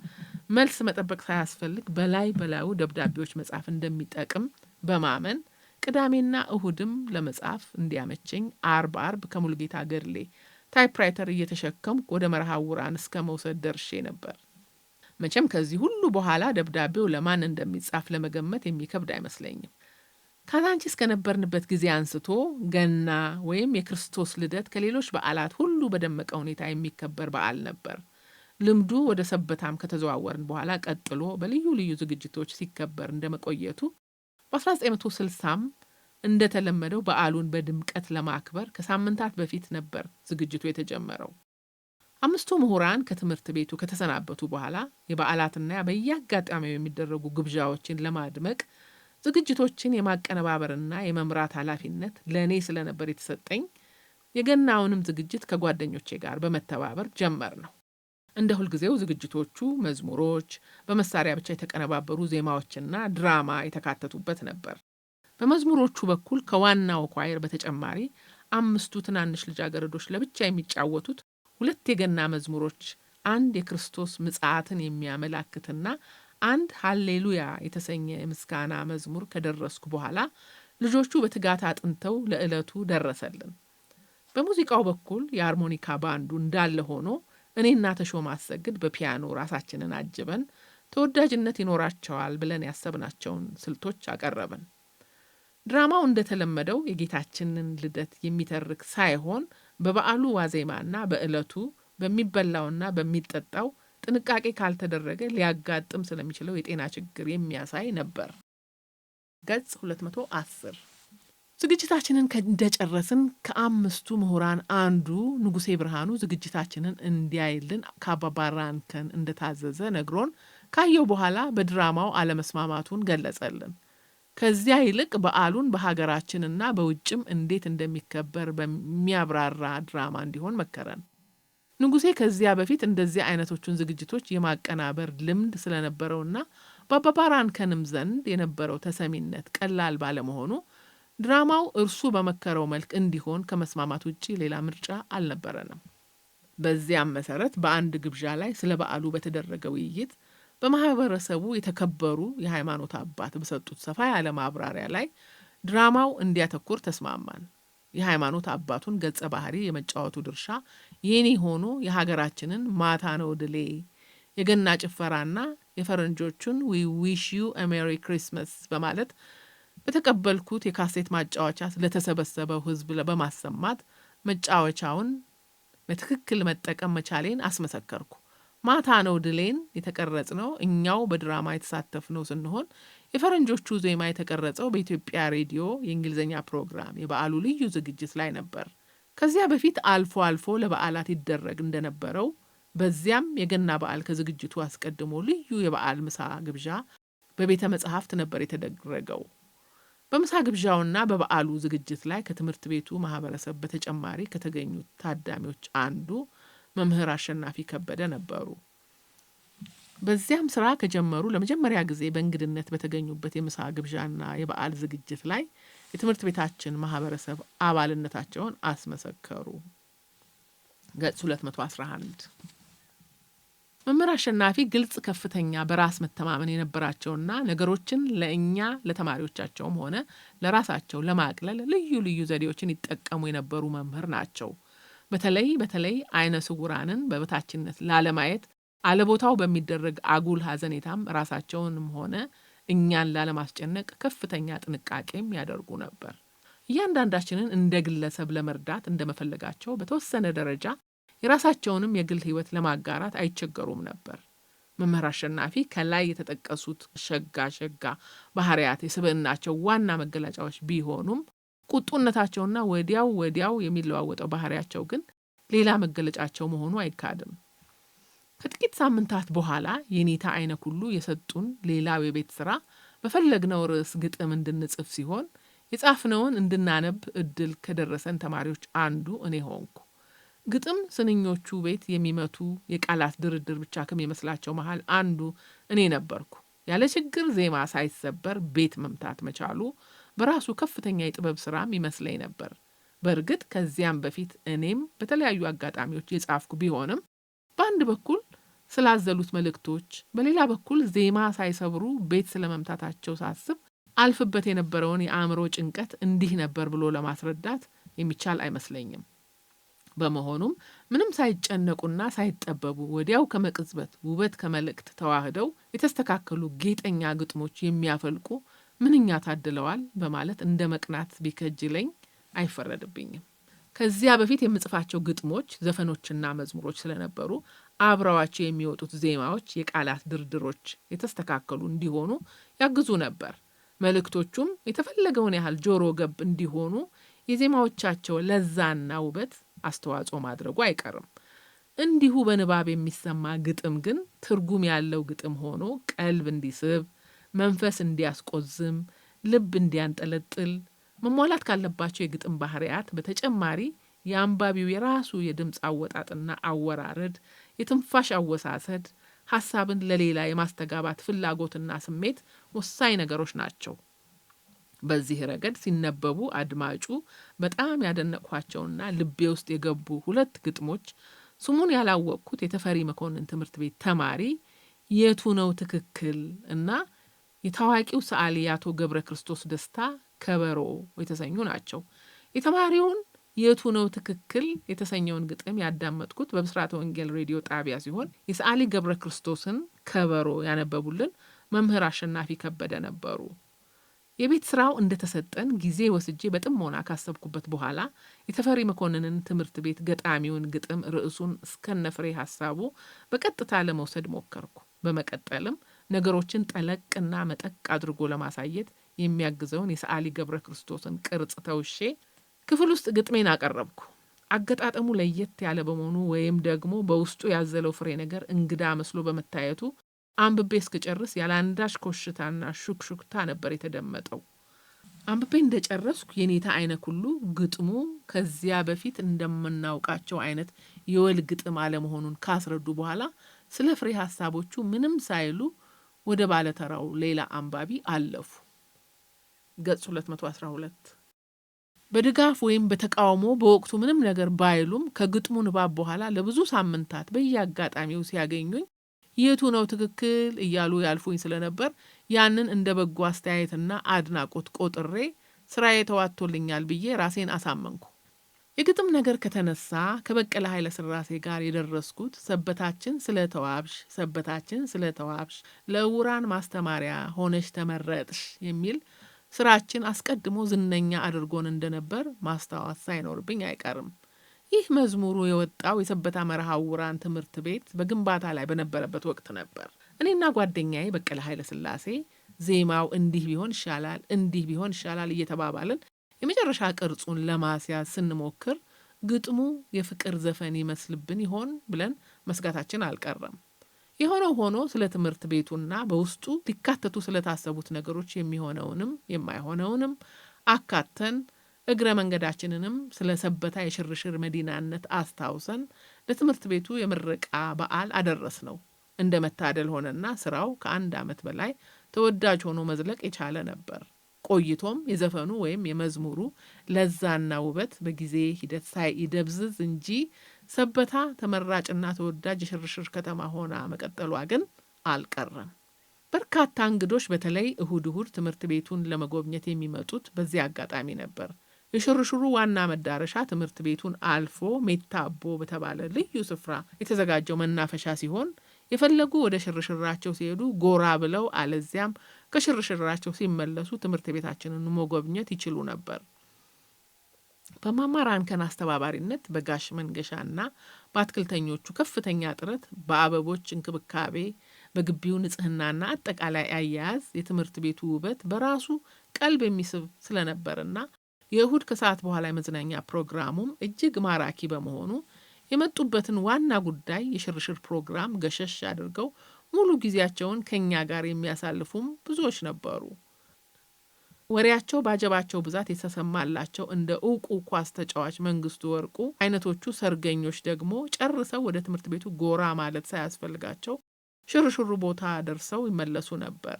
መልስ መጠበቅ ሳያስፈልግ በላዩ ደብዳቤዎች መጻፍ እንደሚጠቅም በማመን ቅዳሜና እሁድም ለመጻፍ እንዲያመቸኝ አርብ ከሙሉጌታ ገድሌ ታይፕራይተር እየተሸከምኩ ወደ መርሃውራን እስከ መውሰድ ደርሼ ነበር። መቼም ከዚህ ሁሉ በኋላ ደብዳቤው ለማን እንደሚጻፍ ለመገመት የሚከብድ አይመስለኝም። ካዛንቺስ ከነበርንበት ጊዜ አንስቶ ገና ወይም የክርስቶስ ልደት ከሌሎች በዓላት ሁሉ በደመቀ ሁኔታ የሚከበር በዓል ነበር። ልምዱ ወደ ሰበታም ከተዘዋወርን በኋላ ቀጥሎ በልዩ ልዩ ዝግጅቶች ሲከበር እንደመቆየቱ በ1960ም እንደተለመደው በዓሉን በድምቀት ለማክበር ከሳምንታት በፊት ነበር ዝግጅቱ የተጀመረው። 5ቱ ምሁራን ከትምህርት ቤቱ ከተሰናበቱ በኋላ የበዓላትና በየአጋጣሚው የሚደረጉ ግብዣዎችን ለማድመቅ ዝግጅቶችን የማቀነባበርና የመምራት ኃላፊነት ለእኔ ስለነበር የተሰጠኝ የገናውንም ዝግጅት ከጓደኞቼ ጋር በመተባበር ጀመር ነው። እንደ ሁልጊዜው ዝግጅቶቹ መዝሙሮች፣ በመሳሪያ ብቻ የተቀነባበሩ ዜማዎችና ድራማ የተካተቱበት ነበር። በመዝሙሮቹ በኩል ከዋናው ኳየር በተጨማሪ 5ቱ ትናንሽ ልጃገረዶች ለብቻ የሚጫወቱት 2 የገና መዝሙሮች፣ አንድ የክርስቶስ ምጽአትን የሚያመላክትና አንድ ሃሌሉያ የተሰኘ የምስጋና መዝሙር ከደረስኩ በኋላ ልጆቹ በትጋት አጥንተው ለዕለቱ ደረሰልን። በሙዚቃው በኩል የሃርሞኒካ ባንዱ እንዳለ ሆኖ እኔና ተሾመ አሰግድ በፒያኖ ራሳችንን አጅበን ተወዳጅነት ይኖራቸዋል ብለን ያሰብናቸውን ስልቶች አቀረብን። ድራማው እንደተለመደው የጌታችንን ልደት የሚተርክ ሳይሆን በበዓሉ ዋዜማና በዕለቱ በሚበላውና በሚጠጣው ጥንቃቄ ካልተደረገ ሊያጋጥም ስለሚችለው የጤና ችግር የሚያሳይ ነበር። ገጽ 210 ዝግጅታችንን እንደጨረስን ከ5ቱ ምሁራን አንዱ ንጉሴ ብርሃኑ ዝግጅታችንን እንዲያይልን ከአባባ ራንከን እንደታዘዘ ነግሮን ካየው በኋላ በድራማው አለመስማማቱን ገለጸልን። ከዚያ ይልቅ በዓሉን በሀገራችንና በውጭም እንዴት እንደሚከበር በሚያብራራ ድራማ እንዲሆን መከረን። ንጉሴ ከዚያ በፊት እንደዚህ አይነቶቹን ዝግጅቶች የማቀናበር ልምድ ስለነበረውና በአባባ ራንከንም ዘንድ የነበረው ተሰሚነት ቀላል ባለመሆኑ ድራማው እርሱ በመከረው መልክ እንዲሆን ከመስማማት ውጪ ሌላ ምርጫ አልነበረንም። በዚያም መሰረት በአንድ ግብዣ ላይ ስለ በዓሉ በተደረገ ውይይት በማህበረሰቡ የተከበሩ የሃይማኖት አባት በሰጡት ሰፋ ያለ ማብራሪያ ላይ ድራማው እንዲያተኩር ተስማማን። የሃይማኖት አባቱን ገጸ ባህሪ የመጫወቱ ድርሻ የኔ ሆኖ የሀገራችንን ማታ ነው ድሌ፣ የገና ጭፈራና የፈረንጆቹን ዊ ዊሽ ዩ አ ሜሪ ክሪስማስ በማለት በተቀበልኩት የካሴት ማጫወቻ ስለተሰበሰበው ሕዝብ በማሰማት መጫወቻውን በትክክል መጠቀም መቻሌን አስመሰከርኩ። ማታ ነው ድሌን የተቀረጽነው እኛው በድራማ የተሳተፍነው ስንሆን የፈረንጆቹ ዜማ የተቀረጸው በኢትዮጵያ ሬዲዮ የእንግሊዝኛ ፕሮግራም የበዓሉ ልዩ ዝግጅት ላይ ነበር። ከዚያ በፊት አልፎ አልፎ ለበዓላት ይደረግ እንደነበረው በዚያም የገና በዓል ከዝግጅቱ አስቀድሞ ልዩ የበዓል ምሳ ግብዣ በቤተ መጻሕፍት ነበር የተደረገው። በምሳ ግብዣውና በበዓሉ ዝግጅት ላይ ከትምህርት ቤቱ ማህበረሰብ በተጨማሪ ከተገኙት ታዳሚዎች አንዱ መምህር አሸናፊ ከበደ ነበሩ። በዚያም ስራ ከጀመሩ ለመጀመሪያ ጊዜ በእንግድነት በተገኙበት የምሳ ግብዣና የበዓል ዝግጅት ላይ የትምህርት ቤታችን ማህበረሰብ አባልነታቸውን አስመሰከሩ። ገጽ 211 መምህር አሸናፊ ግልጽ፣ ከፍተኛ በራስ መተማመን የነበራቸውና ነገሮችን ለእኛ ለተማሪዎቻቸውም ሆነ ለራሳቸው ለማቅለል ልዩ ልዩ ዘዴዎችን ይጠቀሙ የነበሩ መምህር ናቸው። በተለይ አይነ ስውራንን በበታችነት ላለማየት አለቦታው በሚደረግ አጉል ሀዘኔታም ራሳቸውንም ሆነ እኛን ላለማስጨነቅ ከፍተኛ ጥንቃቄም ያደርጉ ነበር። እያንዳንዳችንን እንደ ግለሰብ ለመርዳት እንደመፈለጋቸው በተወሰነ ደረጃ የራሳቸውንም የግል ህይወት ለማጋራት አይቸገሩም ነበር። መምህር አሸናፊ ከላይ የተጠቀሱት ሸጋ ባህሪያት የስብዕናቸው ዋና መገለጫዎች ቢሆኑም ቁጡነታቸውና ወዲያው የሚለዋወጠው ባህሪያቸው ግን ሌላ መገለጫቸው መሆኑ አይካድም። ከጥቂት ሳምንታት በኋላ የኔታ አይነ ሁሉ የሰጡን ሌላው የቤት ስራ በፈለግነው ርዕስ ግጥም እንድንጽፍ ሲሆን የጻፍነውን እንድናነብ እድል ከደረሰን ተማሪዎች አንዱ እኔ ሆንኩ። ግጥም ስንኞቹ ቤት የሚመቱ የቃላት ድርድር ብቻ ከሚመስላቸው መሃል አንዱ እኔ ነበርኩ። ያለ ችግር ዜማ ሳይሰበር ቤት መምታት መቻሉ በራሱ ከፍተኛ የጥበብ ስራም ይመስለኝ ነበር። በእርግጥ ከዚያም በፊት እኔም በተለያዩ አጋጣሚዎች የጻፍኩ ቢሆንም በአንድ በኩል ስላዘሉት መልእክቶች፣ በሌላ በኩል ዜማ ሳይሰብሩ ቤት ስለመምታታቸው ሳስብ አልፍበት የነበረውን የአእምሮ ጭንቀት እንዲህ ነበር ብሎ ለማስረዳት የሚቻል አይመስለኝም። በመሆኑም ምንም ሳይጨነቁና ሳይጠበቡ ወዲያው ከመቅጽበት ውበት ከመልእክት ተዋህደው የተስተካከሉ ጌጠኛ ግጥሞች የሚያፈልቁ ምንኛ ታድለዋል በማለት እንደ መቅናት ቢከጅለኝ አይፈረድብኝም። ከዚያ በፊት የምጽፋቸው ግጥሞች ዘፈኖችና መዝሙሮች ስለነበሩ አብረዋቸው የሚወጡት ዜማዎች፣ የቃላት ድርድሮች የተስተካከሉ እንዲሆኑ ያግዙ ነበር። መልእክቶቹም የተፈለገውን ያህል ጆሮ ገብ እንዲሆኑ የዜማዎቻቸው ለዛና ውበት አስተዋጽኦ ማድረጉ አይቀርም። እንዲሁ በንባብ የሚሰማ ግጥም ግን ትርጉም ያለው ግጥም ሆኖ ቀልብ እንዲስብ፣ መንፈስ እንዲያስቆዝም፣ ልብ እንዲያንጠለጥል መሟላት ካለባቸው የግጥም ባህሪያት በተጨማሪ የአንባቢው የራሱ የድምፅ አወጣጥና አወራረድ፣ የትንፋሽ አወሳሰድ፣ ሀሳብን ለሌላ የማስተጋባት ፍላጎትና ስሜት ወሳኝ ነገሮች ናቸው። በዚህ ረገድ ሲነበቡ አድማጩ በጣም ያደነቅኋቸውና ልቤ ውስጥ የገቡ ሁለት ግጥሞች ስሙን ያላወቅኩት የተፈሪ መኮንን ትምህርት ቤት ተማሪ የቱ ነው ትክክል እና የታዋቂው ሰዓሊ አቶ ገብረ ክርስቶስ ደስታ ከበሮ የተሰኙ ናቸው። የተማሪውን የቱ ነው ትክክል የተሰኘውን ግጥም ያዳመጥኩት በብስራተ ወንጌል ሬዲዮ ጣቢያ ሲሆን የሰዓሊ ገብረ ክርስቶስን ከበሮ ያነበቡልን መምህር አሸናፊ ከበደ ነበሩ። የቤት ስራው እንደተሰጠን ጊዜ ወስጄ በጥሞና ካሰብኩበት በኋላ የተፈሪ መኮንንን ትምህርት ቤት ገጣሚውን ግጥም ርዕሱን እስከነፍሬ ሀሳቡ በቀጥታ ለመውሰድ ሞከርኩ። በመቀጠልም ነገሮችን ጠለቅና መጠቅ አድርጎ ለማሳየት የሚያግዘውን የሰዓሊ ገብረ ክርስቶስን ቅርጽ ተውሼ ክፍል ውስጥ ግጥሜን አቀረብኩ። አገጣጠሙ ለየት ያለ በመሆኑ ወይም ደግሞ በውስጡ ያዘለው ፍሬ ነገር እንግዳ መስሎ በመታየቱ አንብቤ እስክጨርስ ያለ አንዳች ኮሽታና ሹክሹክታ ነበር የተደመጠው። አንብቤ እንደጨረስኩ የኔታ አይነ ሁሉ ግጥሙ ከዚያ በፊት እንደምናውቃቸው አይነት የወል ግጥም አለመሆኑን ካስረዱ በኋላ ስለ ፍሬ ሀሳቦቹ ምንም ሳይሉ ወደ ባለተራው ሌላ አንባቢ አለፉ። ገጽ 212 በድጋፍ ወይም በተቃውሞ በወቅቱ ምንም ነገር ባይሉም ከግጥሙ ንባብ በኋላ ለብዙ ሳምንታት በየአጋጣሚው ሲያገኙኝ የቱ ነው ትክክል እያሉ ያልፉኝ ስለነበር ያንን እንደ በጎ አስተያየትና አድናቆት ቆጥሬ ስራዬ ተዋጥቶልኛል ብዬ ራሴን አሳመንኩ። የግጥም ነገር ከተነሳ ከበቀለ ኃይለ ሥላሴ ጋር የደረስኩት ሰበታችን ስለተዋብሽ ለዕውራን ማስተማሪያ ሆነሽ ተመረጥሽ የሚል ስራችን አስቀድሞ ዝነኛ አድርጎን እንደነበር ማስታወስ ሳይኖርብኝ አይቀርም። ይህ መዝሙሩ የወጣው የሰበታ መርሃ ዕውራን ትምህርት ቤት በግንባታ ላይ በነበረበት ወቅት ነበር። እኔና ጓደኛዬ በቀለ ኃይለ ሥላሴ ዜማው እንዲህ ቢሆን ይሻላል እየተባባልን የመጨረሻ ቅርጹን ለማስያዝ ስንሞክር ግጥሙ የፍቅር ዘፈን ይመስልብን ይሆን ብለን መስጋታችን አልቀረም። የሆነው ሆኖ ስለ ትምህርት ቤቱና በውስጡ ሊካተቱ ስለታሰቡት ነገሮች የሚሆነውንም የማይሆነውንም አካተን እግረ መንገዳችንንም ስለ ሰበታ የሽርሽር መዲናነት አስታውሰን ለትምህርት ቤቱ የምረቃ በዓል አደረስ ነው። እንደ መታደል ሆነና ስራው ከ1 ዓመት በላይ ተወዳጅ ሆኖ መዝለቅ የቻለ ነበር። ቆይቶም የዘፈኑ ወይም የመዝሙሩ ለዛና ውበት በጊዜ ሂደት ሳይደብዝዝ እንጂ ሰበታ ተመራጭና ተወዳጅ የሽርሽር ከተማ ሆና መቀጠሏ ግን አልቀረም። በርካታ እንግዶች በተለይ እሁድ ትምህርት ቤቱን ለመጎብኘት የሚመጡት በዚህ አጋጣሚ ነበር። የሽርሽሩ ዋና መዳረሻ ትምህርት ቤቱን አልፎ ሜታ አቦ በተባለ ልዩ ስፍራ የተዘጋጀው መናፈሻ ሲሆን የፈለጉ ወደ ሽርሽራቸው ሲሄዱ ጎራ ብለው አለዚያም ከሽርሽራቸው ሲመለሱ ትምህርት ቤታችንን መጎብኘት ይችሉ ነበር። በማማራንከን አስተባባሪነት በጋሽ መንገሻና በአትክልተኞቹ ከፍተኛ ጥረት በአበቦች እንክብካቤ በግቢው ንጽህናና አጠቃላይ አያያዝ የትምህርት ቤቱ ውበት በራሱ ቀልብ የሚስብ ስለነበርና የእሁድ ከሰዓት በኋላ የመዝናኛ ፕሮግራሙም እጅግ ማራኪ በመሆኑ የመጡበትን ዋና ጉዳይ የሽርሽር ፕሮግራም ገሸሽ አድርገው ሙሉ ጊዜያቸውን ከኛ ጋር የሚያሳልፉም ብዙዎች ነበሩ። ወሬያቸው ባጀባቸው ብዛት የተሰማላቸው እንደ ዕውቁ ኳስ ተጫዋች መንግስቱ ወርቁ አይነቶቹ ሰርገኞች ደግሞ ጨርሰው ወደ ትምህርት ቤቱ ጎራ ማለት ሳያስፈልጋቸው ሽርሽሩ ቦታ ደርሰው ይመለሱ ነበር።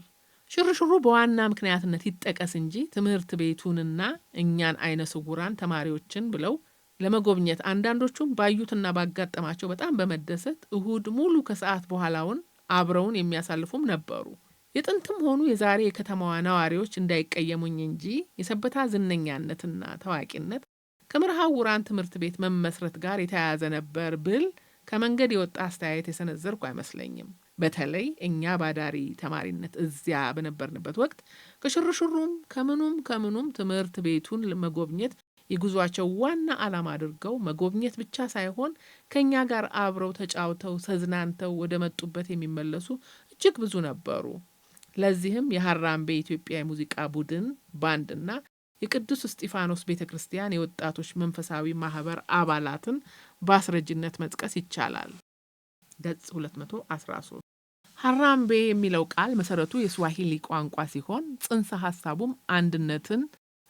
ሽርሽሩ በዋና ምክንያትነት ይጠቀስ እንጂ ትምህርት ቤቱንና እኛን አይነ ስውራን ተማሪዎችን ብለው ለመጎብኘት አንዳንዶቹም ባዩትና ባጋጠማቸው በጣም በመደሰት እሁድ ሙሉ ከሰዓት በኋላውን አብረውን የሚያሳልፉም ነበሩ። የጥንትም ሆኑ የዛሬ የከተማዋ ነዋሪዎች እንዳይቀየሙኝ እንጂ የሰበታ ዝነኛነትና ታዋቂነት ከመርሃውራን ትምህርት ቤት መመስረት ጋር የተያያዘ ነበር ብል ከመንገድ የወጣ አስተያየት የሰነዘርኩ አይመስለኝም። በተለይ እኛ ባዳሪ ተማሪነት እዚያ በነበርንበት ወቅት ከሽርሽሩም ከምኑም ትምህርት ቤቱን ለመጎብኘት የጉዟቸው ዋና ዓላማ አድርገው መጎብኘት ብቻ ሳይሆን ከኛ ጋር አብረው ተጫውተው ተዝናንተው ወደ መጡበት የሚመለሱ እጅግ ብዙ ነበሩ። ለዚህም የሀራምቤ ኢትዮጵያ የሙዚቃ ቡድን ባንድና የቅዱስ እስጢፋኖስ ቤተክርስቲያን የወጣቶች መንፈሳዊ ማህበር አባላትን በአስረጅነት መጥቀስ ይቻላል። ገጽ 213 ሀራምቤ የሚለው ቃል መሰረቱ የስዋሂሊ ቋንቋ ሲሆን ጽንሰ ሐሳቡም አንድነትን፣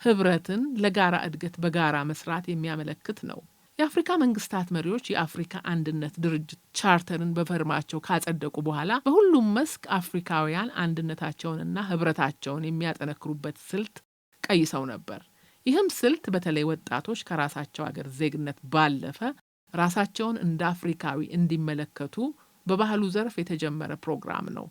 ህብረትን፣ ለጋራ እድገት በጋራ መስራት የሚያመለክት ነው። የአፍሪካ መንግስታት መሪዎች የአፍሪካ አንድነት ድርጅት ቻርተርን በፈርማቸው ካጸደቁ በኋላ በሁሉም መስክ አፍሪካውያን አንድነታቸውንና ህብረታቸውን የሚያጠነክሩበት ስልት ቀይሰው ነበር። ይህም ስልት በተለይ ወጣቶች ከራሳቸው አገር ዜግነት ባለፈ ራሳቸውን እንደ አፍሪካዊ እንዲመለከቱ በባህሉ ዘርፍ የተጀመረ ፕሮግራም ነው።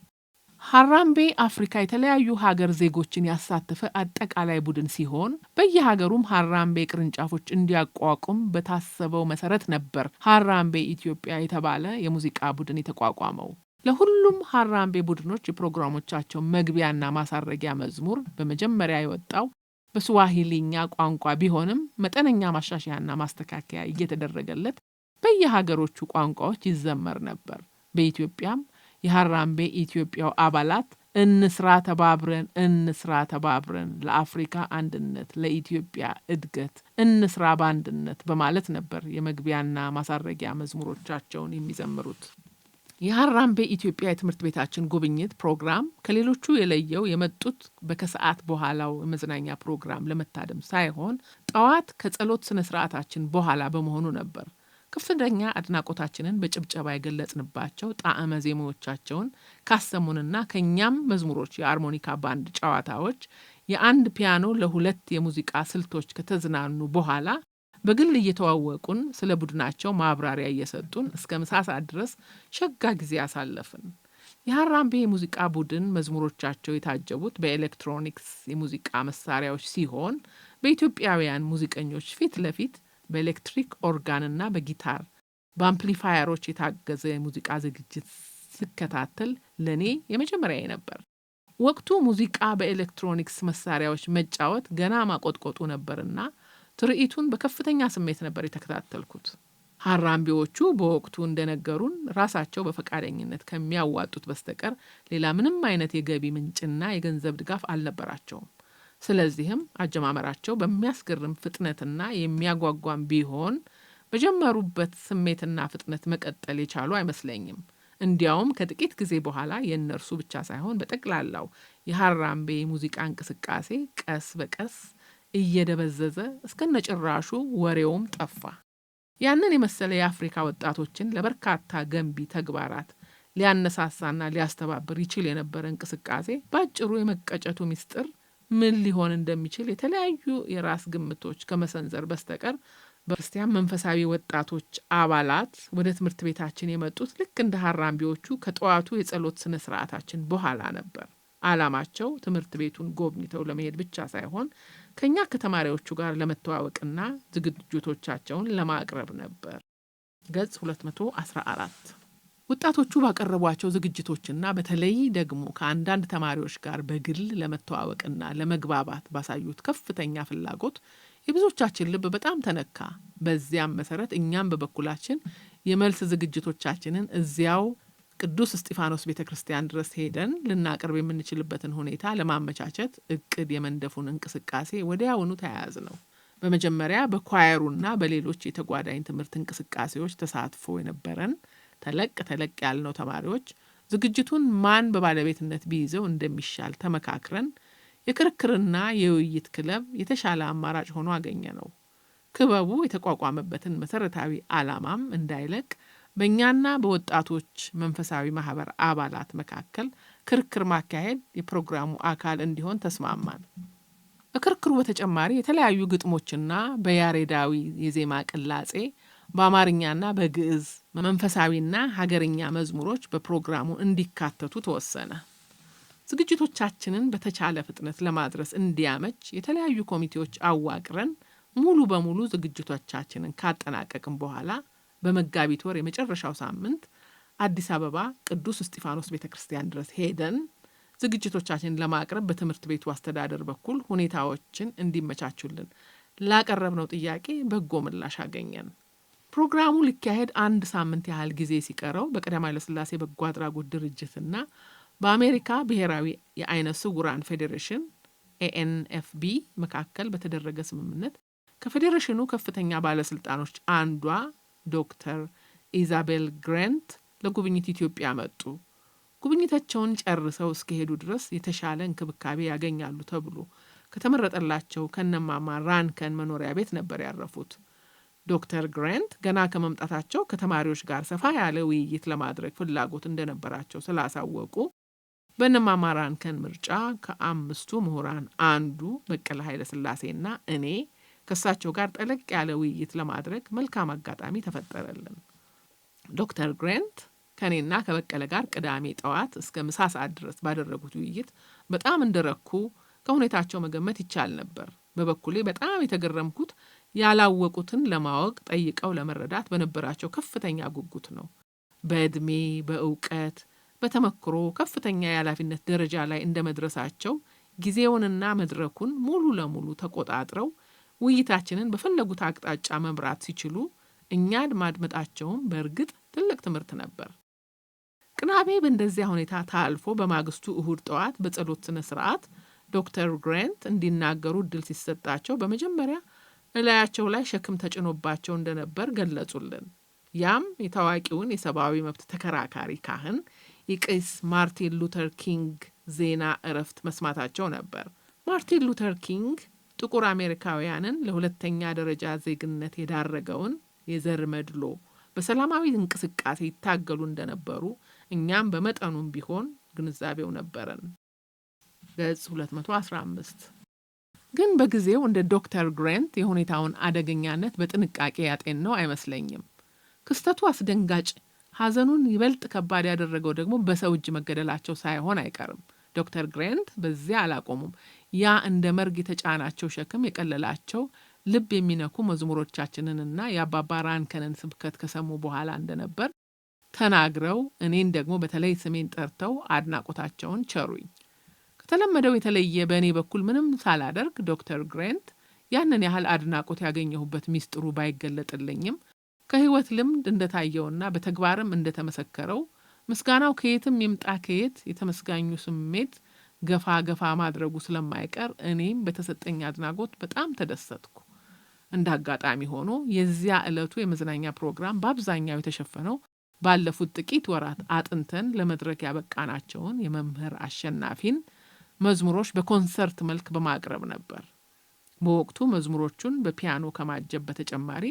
ሀራምቤ አፍሪካ የተለያዩ ሀገር ዜጎችን ያሳተፈ አጠቃላይ ቡድን ሲሆን በየሀገሩም ሀራምቤ ቅርንጫፎች እንዲያቋቁም በታሰበው መሰረት ነበር ሀራምቤ ኢትዮጵያ የተባለ የሙዚቃ ቡድን የተቋቋመው። ለሁሉም ሀራምቤ ቡድኖች የፕሮግራሞቻቸው መግቢያና ማሳረጊያ መዝሙር በመጀመሪያ የወጣው በስዋሂሊኛ ቋንቋ ቢሆንም መጠነኛ ማሻሻያና ማስተካከያ እየተደረገለት በየሀገሮቹ ቋንቋዎች ይዘመር ነበር። በኢትዮጵያም የሀራምቤ ኢትዮጵያው አባላት እንስራ ተባብረን ለአፍሪካ አንድነት ለኢትዮጵያ እድገት እንስራ በአንድነት በማለት ነበር የመግቢያና ማሳረጊያ መዝሙሮቻቸውን የሚዘምሩት። የሀራምቤ ኢትዮጵያ የትምህርት ቤታችን ጉብኝት ፕሮግራም ከሌሎቹ የለየው የመጡት በከሰዓት በኋላው የመዝናኛ ፕሮግራም ለመታደም ሳይሆን ጠዋት ከጸሎት ስነ ስርዓታችን በኋላ በመሆኑ ነበር። ከፍተኛ አድናቆታችንን በጭብጨባ የገለጽንባቸው ጣዕመ ዜማዎቻቸውን ካሰሙንና ከኛም መዝሙሮች የአርሞኒካ ባንድ ጨዋታዎች የአንድ ፒያኖ ለሁለት የሙዚቃ ስልቶች ከተዝናኑ በኋላ በግል እየተዋወቁን ስለ ቡድናቸው ማብራሪያ እየሰጡን እስከ ምሳ ሰዓት ድረስ ሸጋ ጊዜ አሳለፍን። የሀራምቤ የሙዚቃ ቡድን መዝሙሮቻቸው የታጀቡት በኤሌክትሮኒክስ የሙዚቃ መሳሪያዎች ሲሆን በኢትዮጵያውያን ሙዚቀኞች ፊት ለፊት በኤሌክትሪክ ኦርጋንና በጊታር በአምፕሊፋየሮች የታገዘ የሙዚቃ ዝግጅት ሲከታተል ለኔ የመጀመሪያዬ ነበር። ወቅቱ ሙዚቃ በኤሌክትሮኒክስ መሳሪያዎች መጫወት ገና ማቆጥቆጡ ነበርና ትርኢቱን በከፍተኛ ስሜት ነበር የተከታተልኩት። ሀራምቤዎቹ በወቅቱ እንደነገሩን ራሳቸው በፈቃደኝነት ከሚያዋጡት በስተቀር ሌላ ምንም አይነት የገቢ ምንጭና የገንዘብ ድጋፍ አልነበራቸውም። ስለዚህም አጀማመራቸው በሚያስገርም ፍጥነትና የሚያጓጓም ቢሆን በጀመሩበት ስሜትና ፍጥነት መቀጠል የቻሉ አይመስለኝም። እንዲያውም ከጥቂት ጊዜ በኋላ የእነርሱ ብቻ ሳይሆን በጠቅላላው የሀራምቤ ሙዚቃ እንቅስቃሴ ቀስ በቀስ እየደበዘዘ እስከነጭራሹ ወሬውም ጠፋ። ያንን የመሰለ የአፍሪካ ወጣቶችን ለበርካታ ገንቢ ተግባራት ሊያነሳሳና ሊያስተባብር ይችል የነበረ እንቅስቃሴ ባጭሩ የመቀጨቱ ምስጢር ምን ሊሆን እንደሚችል የተለያዩ የራስ ግምቶች ከመሰንዘር በስተቀር በክርስቲያን መንፈሳዊ ወጣቶች አባላት ወደ ትምህርት ቤታችን የመጡት ልክ እንደ ሀራምቤዎቹ ከጠዋቱ የጸሎት ስነ ስርዓታችን በኋላ ነበር። ዓላማቸው ትምህርት ቤቱን ጎብኝተው ለመሄድ ብቻ ሳይሆን ከኛ ከተማሪዎቹ ጋር ለመተዋወቅና ዝግጅቶቻቸውን ለማቅረብ ነበር። ገጽ 214 ወጣቶቹ ባቀረቧቸው ዝግጅቶችና በተለይ ደግሞ ከአንዳንድ ተማሪዎች ጋር በግል ለመተዋወቅና ለመግባባት ባሳዩት ከፍተኛ ፍላጎት የብዙዎቻችን ልብ በጣም ተነካ። በዚያም መሰረት እኛም በበኩላችን የመልስ ዝግጅቶቻችንን እዚያው ቅዱስ እስጢፋኖስ ቤተክርስቲያን ድረስ ሄደን ልናቀርብ የምንችልበትን ሁኔታ ለማመቻቸት እቅድ የመንደፉን እንቅስቃሴ ወዲያውኑ ተያያዝ ነው። በመጀመሪያ በኳየሩና በሌሎች የተጓዳኝ ትምህርት እንቅስቃሴዎች ተሳትፎ የነበረን ተለቅ ያልነው ተማሪዎች ዝግጅቱን ማን በባለቤትነት ቢይዘው እንደሚሻል ተመካክረን የክርክርና የውይይት ክለብ የተሻለ አማራጭ ሆኖ አገኘ ነው። ክበቡ የተቋቋመበትን መሰረታዊ ዓላማም እንዳይለቅ በእኛና በወጣቶች መንፈሳዊ ማህበር አባላት መካከል ክርክር ማካሄድ የፕሮግራሙ አካል እንዲሆን ተስማማን። ከክርክሩ በተጨማሪ የተለያዩ ግጥሞችና በያሬዳዊ የዜማ ቅላጼ በአማርኛና በግዕዝ መንፈሳዊና ሀገርኛ መዝሙሮች በፕሮግራሙ እንዲካተቱ ተወሰነ። ዝግጅቶቻችንን በተቻለ ፍጥነት ለማድረስ እንዲያመች የተለያዩ ኮሚቴዎች አዋቅረን ሙሉ በሙሉ ዝግጅቶቻችንን ካጠናቀቅን በኋላ በመጋቢት ወር የመጨረሻው ሳምንት አዲስ አበባ ቅዱስ እስጢፋኖስ ቤተክርስቲያን ድረስ ሄደን ዝግጅቶቻችንን ለማቅረብ በትምህርት ቤቱ አስተዳደር በኩል ሁኔታዎችን እንዲመቻቹልን ላቀረብነው ጥያቄ በጎ ምላሽ አገኘን። ፕሮግራሙ ሊካሄድ አንድ ሳምንት ያህል ጊዜ ሲቀረው በቀዳማዊ ኃይለ ሥላሴ በጎ አድራጎት ድርጅትና በአሜሪካ ብሔራዊ የአይነ ስውራን ፌዴሬሽን ANFB መካከል በተደረገ ስምምነት ከፌዴሬሽኑ ከፍተኛ ባለስልጣኖች አንዷ ዶክተር ኢዛቤል ግራንት ለጉብኝት ኢትዮጵያ መጡ። ጉብኝታቸውን ጨርሰው እስከሄዱ ድረስ የተሻለ እንክብካቤ ያገኛሉ ተብሎ ከተመረጠላቸው ከነማማ ራንከን መኖሪያ ቤት ነበር ያረፉት። ዶክተር ግራንት ገና ከመምጣታቸው ከተማሪዎች ጋር ሰፋ ያለ ውይይት ለማድረግ ፍላጎት እንደነበራቸው ስላሳወቁ በነማማ ራንከን ምርጫ ከአምስቱ ምሁራን አንዱ በቀለ ኃይለ ሥላሴና እኔ ከሳቸው ጋር ጠለቅ ያለ ውይይት ለማድረግ መልካም አጋጣሚ ተፈጠረልን። ዶክተር ግራንት ከኔና ከበቀለ ጋር ቅዳሜ ጠዋት እስከ ምሳ ሰዓት ድረስ ባደረጉት ውይይት በጣም እንደረኩ ከሁኔታቸው መገመት ይቻል ነበር። በበኩሌ በጣም የተገረምኩት ያላወቁትን ለማወቅ ጠይቀው ለመረዳት በነበራቸው ከፍተኛ ጉጉት ነው። በእድሜ በእውቀት በተመክሮ ከፍተኛ የኃላፊነት ደረጃ ላይ እንደመድረሳቸው ጊዜውንና መድረኩን ሙሉ ለሙሉ ተቆጣጥረው ውይይታችንን በፈለጉት አቅጣጫ መምራት ሲችሉ እኛን ማድመጣቸውም በእርግጥ ትልቅ ትምህርት ነበር። ቅዳሜ በእንደዚያ ሁኔታ ታልፎ በማግስቱ እሁድ ጠዋት በጸሎት ስነ ስርዓት ዶክተር ግራንት እንዲናገሩ እድል ሲሰጣቸው በመጀመሪያ እላያቸው ላይ ሸክም ተጭኖባቸው እንደነበር ገለጹልን። ያም የታዋቂውን የሰብአዊ መብት ተከራካሪ ካህን የቄስ ማርቲን ሉተር ኪንግ ዜና እረፍት መስማታቸው ነበር። ማርቲን ሉተር ኪንግ ጥቁር አሜሪካውያንን ለሁለተኛ ደረጃ ዜግነት የዳረገውን የዘር መድሎ በሰላማዊ እንቅስቃሴ ይታገሉ እንደነበሩ እኛም በመጠኑም ቢሆን ግንዛቤው ነበረን። ገጽ 215 ግን በጊዜው እንደ ዶክተር ግራንት የሁኔታውን አደገኛነት በጥንቃቄ ያጤን ነው አይመስለኝም። ክስተቱ አስደንጋጭ፣ ሐዘኑን ይበልጥ ከባድ ያደረገው ደግሞ በሰው እጅ መገደላቸው ሳይሆን አይቀርም። ዶክተር ግራንት በዚያ አላቆሙም። ያ እንደ መርግ የተጫናቸው ሸክም የቀለላቸው ልብ የሚነኩ መዝሙሮቻችንንና የአባባ ራንከንን ስብከት ከሰሙ በኋላ እንደነበር ተናግረው እኔን ደግሞ በተለይ ስሜን ጠርተው አድናቆታቸውን ቸሩኝ። ከተለመደው የተለየ በእኔ በኩል ምንም ሳላደርግ ዶክተር ግራንት ያንን ያህል አድናቆት ያገኘሁበት ሚስጥሩ ባይገለጥልኝም ከህይወት ልምድ እንደታየውና በተግባርም እንደተመሰከረው ምስጋናው ከየትም ይምጣ ከየት የተመስጋኙ ስሜት ገፋ ገፋ ማድረጉ ስለማይቀር እኔም በተሰጠኝ አድናቆት በጣም ተደሰትኩ። እንደ አጋጣሚ ሆኖ የዚያ ዕለቱ የመዝናኛ ፕሮግራም በአብዛኛው የተሸፈነው ባለፉት ጥቂት ወራት አጥንተን ለመድረክ ያበቃናቸውን የመምህር አሸናፊን መዝሙሮች በኮንሰርት መልክ በማቅረብ ነበር። በወቅቱ መዝሙሮቹን በፒያኖ ከማጀብ በተጨማሪ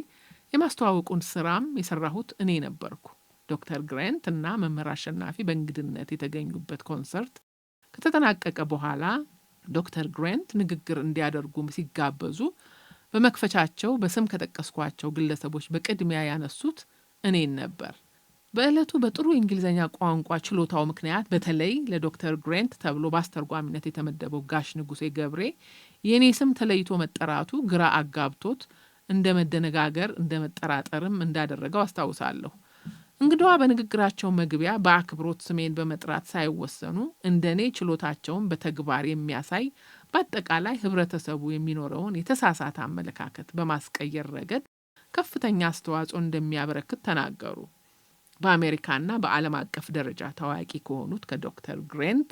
የማስተዋወቁን ስራም የሰራሁት እኔ ነበርኩ። ዶክተር ግሬንት እና መምህር አሸናፊ በእንግድነት የተገኙበት ኮንሰርት ከተጠናቀቀ በኋላ ዶክተር ግሬንት ንግግር እንዲያደርጉ ሲጋበዙ በመክፈቻቸው በስም ከጠቀስኳቸው ግለሰቦች በቅድሚያ ያነሱት እኔን ነበር። በዕለቱ በጥሩ እንግሊዘኛ ቋንቋ ችሎታው ምክንያት በተለይ ለዶክተር ግሬንት ተብሎ በአስተርጓሚነት የተመደበው ጋሽ ንጉሴ ገብሬ የኔ ስም ተለይቶ መጠራቱ ግራ አጋብቶት እንደ መደነጋገር እንደ መጠራጠርም እንዳደረገው አስታውሳለሁ። እንግዳዋ በንግግራቸው መግቢያ በአክብሮት ስሜን በመጥራት ሳይወሰኑ እንደኔ ችሎታቸውን በተግባር የሚያሳይ በአጠቃላይ ህብረተሰቡ የሚኖረውን የተሳሳተ አመለካከት በማስቀየር ረገድ ከፍተኛ አስተዋጽኦ እንደሚያበረክት ተናገሩ። በአሜሪካና በዓለም አቀፍ ደረጃ ታዋቂ ከሆኑት ከዶክተር ግሬንት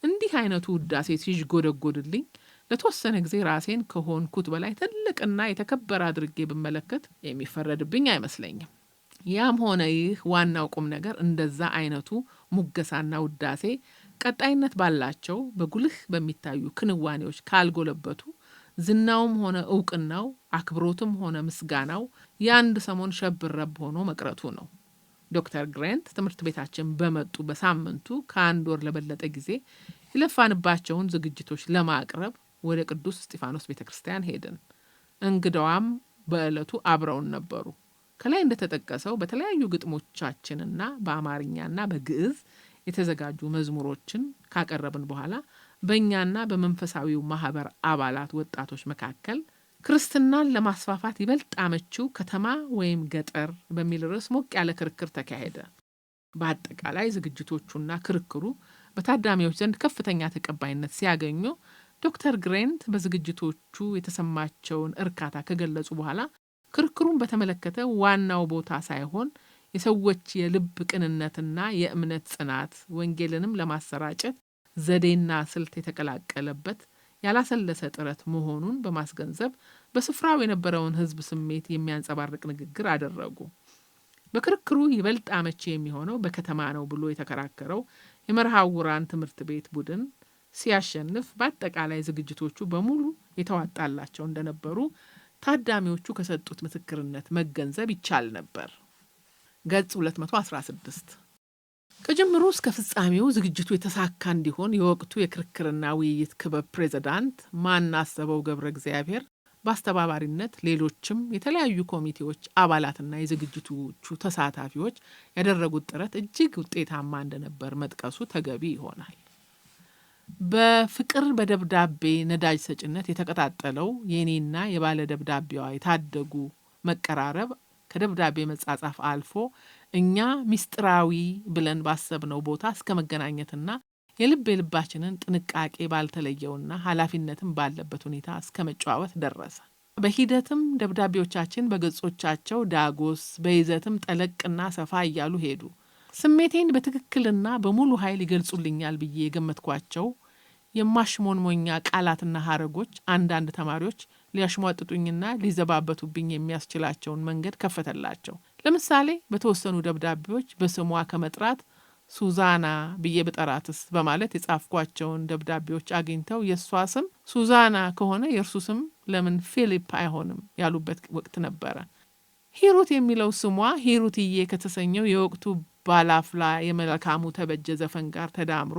እንዲህ አይነቱ ውዳሴ ሲዥጎደጎድልኝ ለተወሰነ ጊዜ ራሴን ከሆንኩት በላይ ትልቅና የተከበረ አድርጌ ብመለከት የሚፈረድብኝ አይመስለኝም። ያም ሆነ ይህ ዋናው ቁም ነገር እንደዛ አይነቱ ሙገሳና ውዳሴ ቀጣይነት ባላቸው በጉልህ በሚታዩ ክንዋኔዎች ካልጎለበቱ ዝናውም ሆነ እውቅናው አክብሮትም ሆነ ምስጋናው የአንድ ሰሞን ሸብረብ ሆኖ መቅረቱ ነው። ዶክተር ግሬንት ትምህርት ቤታችን በመጡ በሳምንቱ ከአንድ ወር ለበለጠ ጊዜ የለፋንባቸውን ዝግጅቶች ለማቅረብ ወደ ቅዱስ እስጢፋኖስ ቤተክርስቲያን ሄድን። እንግዳዋም በዕለቱ አብረውን ነበሩ። ከላይ እንደተጠቀሰው በተለያዩ ግጥሞቻችንና በአማርኛና በግዕዝ የተዘጋጁ መዝሙሮችን ካቀረብን በኋላ በእኛና በመንፈሳዊው ማህበር አባላት ወጣቶች መካከል ክርስትናን ለማስፋፋት ይበልጥ አመቺው ከተማ ወይም ገጠር በሚል ርዕስ ሞቅ ያለ ክርክር ተካሄደ። በአጠቃላይ ዝግጅቶቹና ክርክሩ በታዳሚዎች ዘንድ ከፍተኛ ተቀባይነት ሲያገኙ ዶክተር ግሬንት በዝግጅቶቹ የተሰማቸውን እርካታ ከገለጹ በኋላ ክርክሩን በተመለከተ ዋናው ቦታ ሳይሆን የሰዎች የልብ ቅንነትና የእምነት ጽናት ወንጌልንም ለማሰራጨት ዘዴና ስልት የተቀላቀለበት ያላሰለሰ ጥረት መሆኑን በማስገንዘብ በስፍራው የነበረውን ሕዝብ ስሜት የሚያንጸባርቅ ንግግር አደረጉ። በክርክሩ ይበልጥ አመቺ የሚሆነው በከተማ ነው ብሎ የተከራከረው የመርሃውራን ትምህርት ቤት ቡድን ሲያሸንፍ በአጠቃላይ ዝግጅቶቹ በሙሉ የተዋጣላቸው እንደነበሩ ታዳሚዎቹ ከሰጡት ምስክርነት መገንዘብ ይቻል ነበር። ገጽ 216 ከጅምሩ እስከ ፍጻሜው ዝግጅቱ የተሳካ እንዲሆን የወቅቱ የክርክርና ውይይት ክበብ ፕሬዝዳንት ማናሰበው ገብረ እግዚአብሔር በአስተባባሪነት ሌሎችም የተለያዩ ኮሚቴዎች አባላትና የዝግጅቶቹ ተሳታፊዎች ያደረጉት ጥረት እጅግ ውጤታማ እንደነበር መጥቀሱ ተገቢ ይሆናል። በፍቅር በደብዳቤ ነዳጅ ሰጭነት የተቀጣጠለው የኔና የባለ ደብዳቤዋ የታደጉ መቀራረብ ከደብዳቤ መጻጻፍ አልፎ እኛ ሚስጥራዊ ብለን ባሰብነው ቦታ እስከ መገናኘትና የልባችንን ጥንቃቄ ባልተለየውና ኃላፊነትም ባለበት ሁኔታ እስከ መጨዋወት ደረሰ። በሂደትም ደብዳቤዎቻችን በገጾቻቸው ዳጎስ በይዘትም ጠለቅና ሰፋ እያሉ ሄዱ። ስሜቴን በትክክልና በሙሉ ኃይል ይገልጹልኛል ብዬ የገመትኳቸው የማሽሞንሞኛ ቃላትና ሀረጎች አንዳንድ ተማሪዎች ሊያሽሟጥጡኝና ሊዘባበቱብኝ የሚያስችላቸውን መንገድ ከፈተላቸው። ለምሳሌ በተወሰኑ ደብዳቤዎች በስሟ ከመጥራት ሱዛና ብዬ ብጠራትስ በማለት የጻፍኳቸውን ደብዳቤዎች አግኝተው የእሷ ስም ሱዛና ከሆነ የእርሱ ስም ለምን ፊሊፕ አይሆንም ያሉበት ወቅት ነበረ። ሂሩት የሚለው ስሟ ሂሩትዬ ከተሰኘው የወቅቱ ባላፍላ የመልካሙ ተበጀ ዘፈን ጋር ተዳምሮ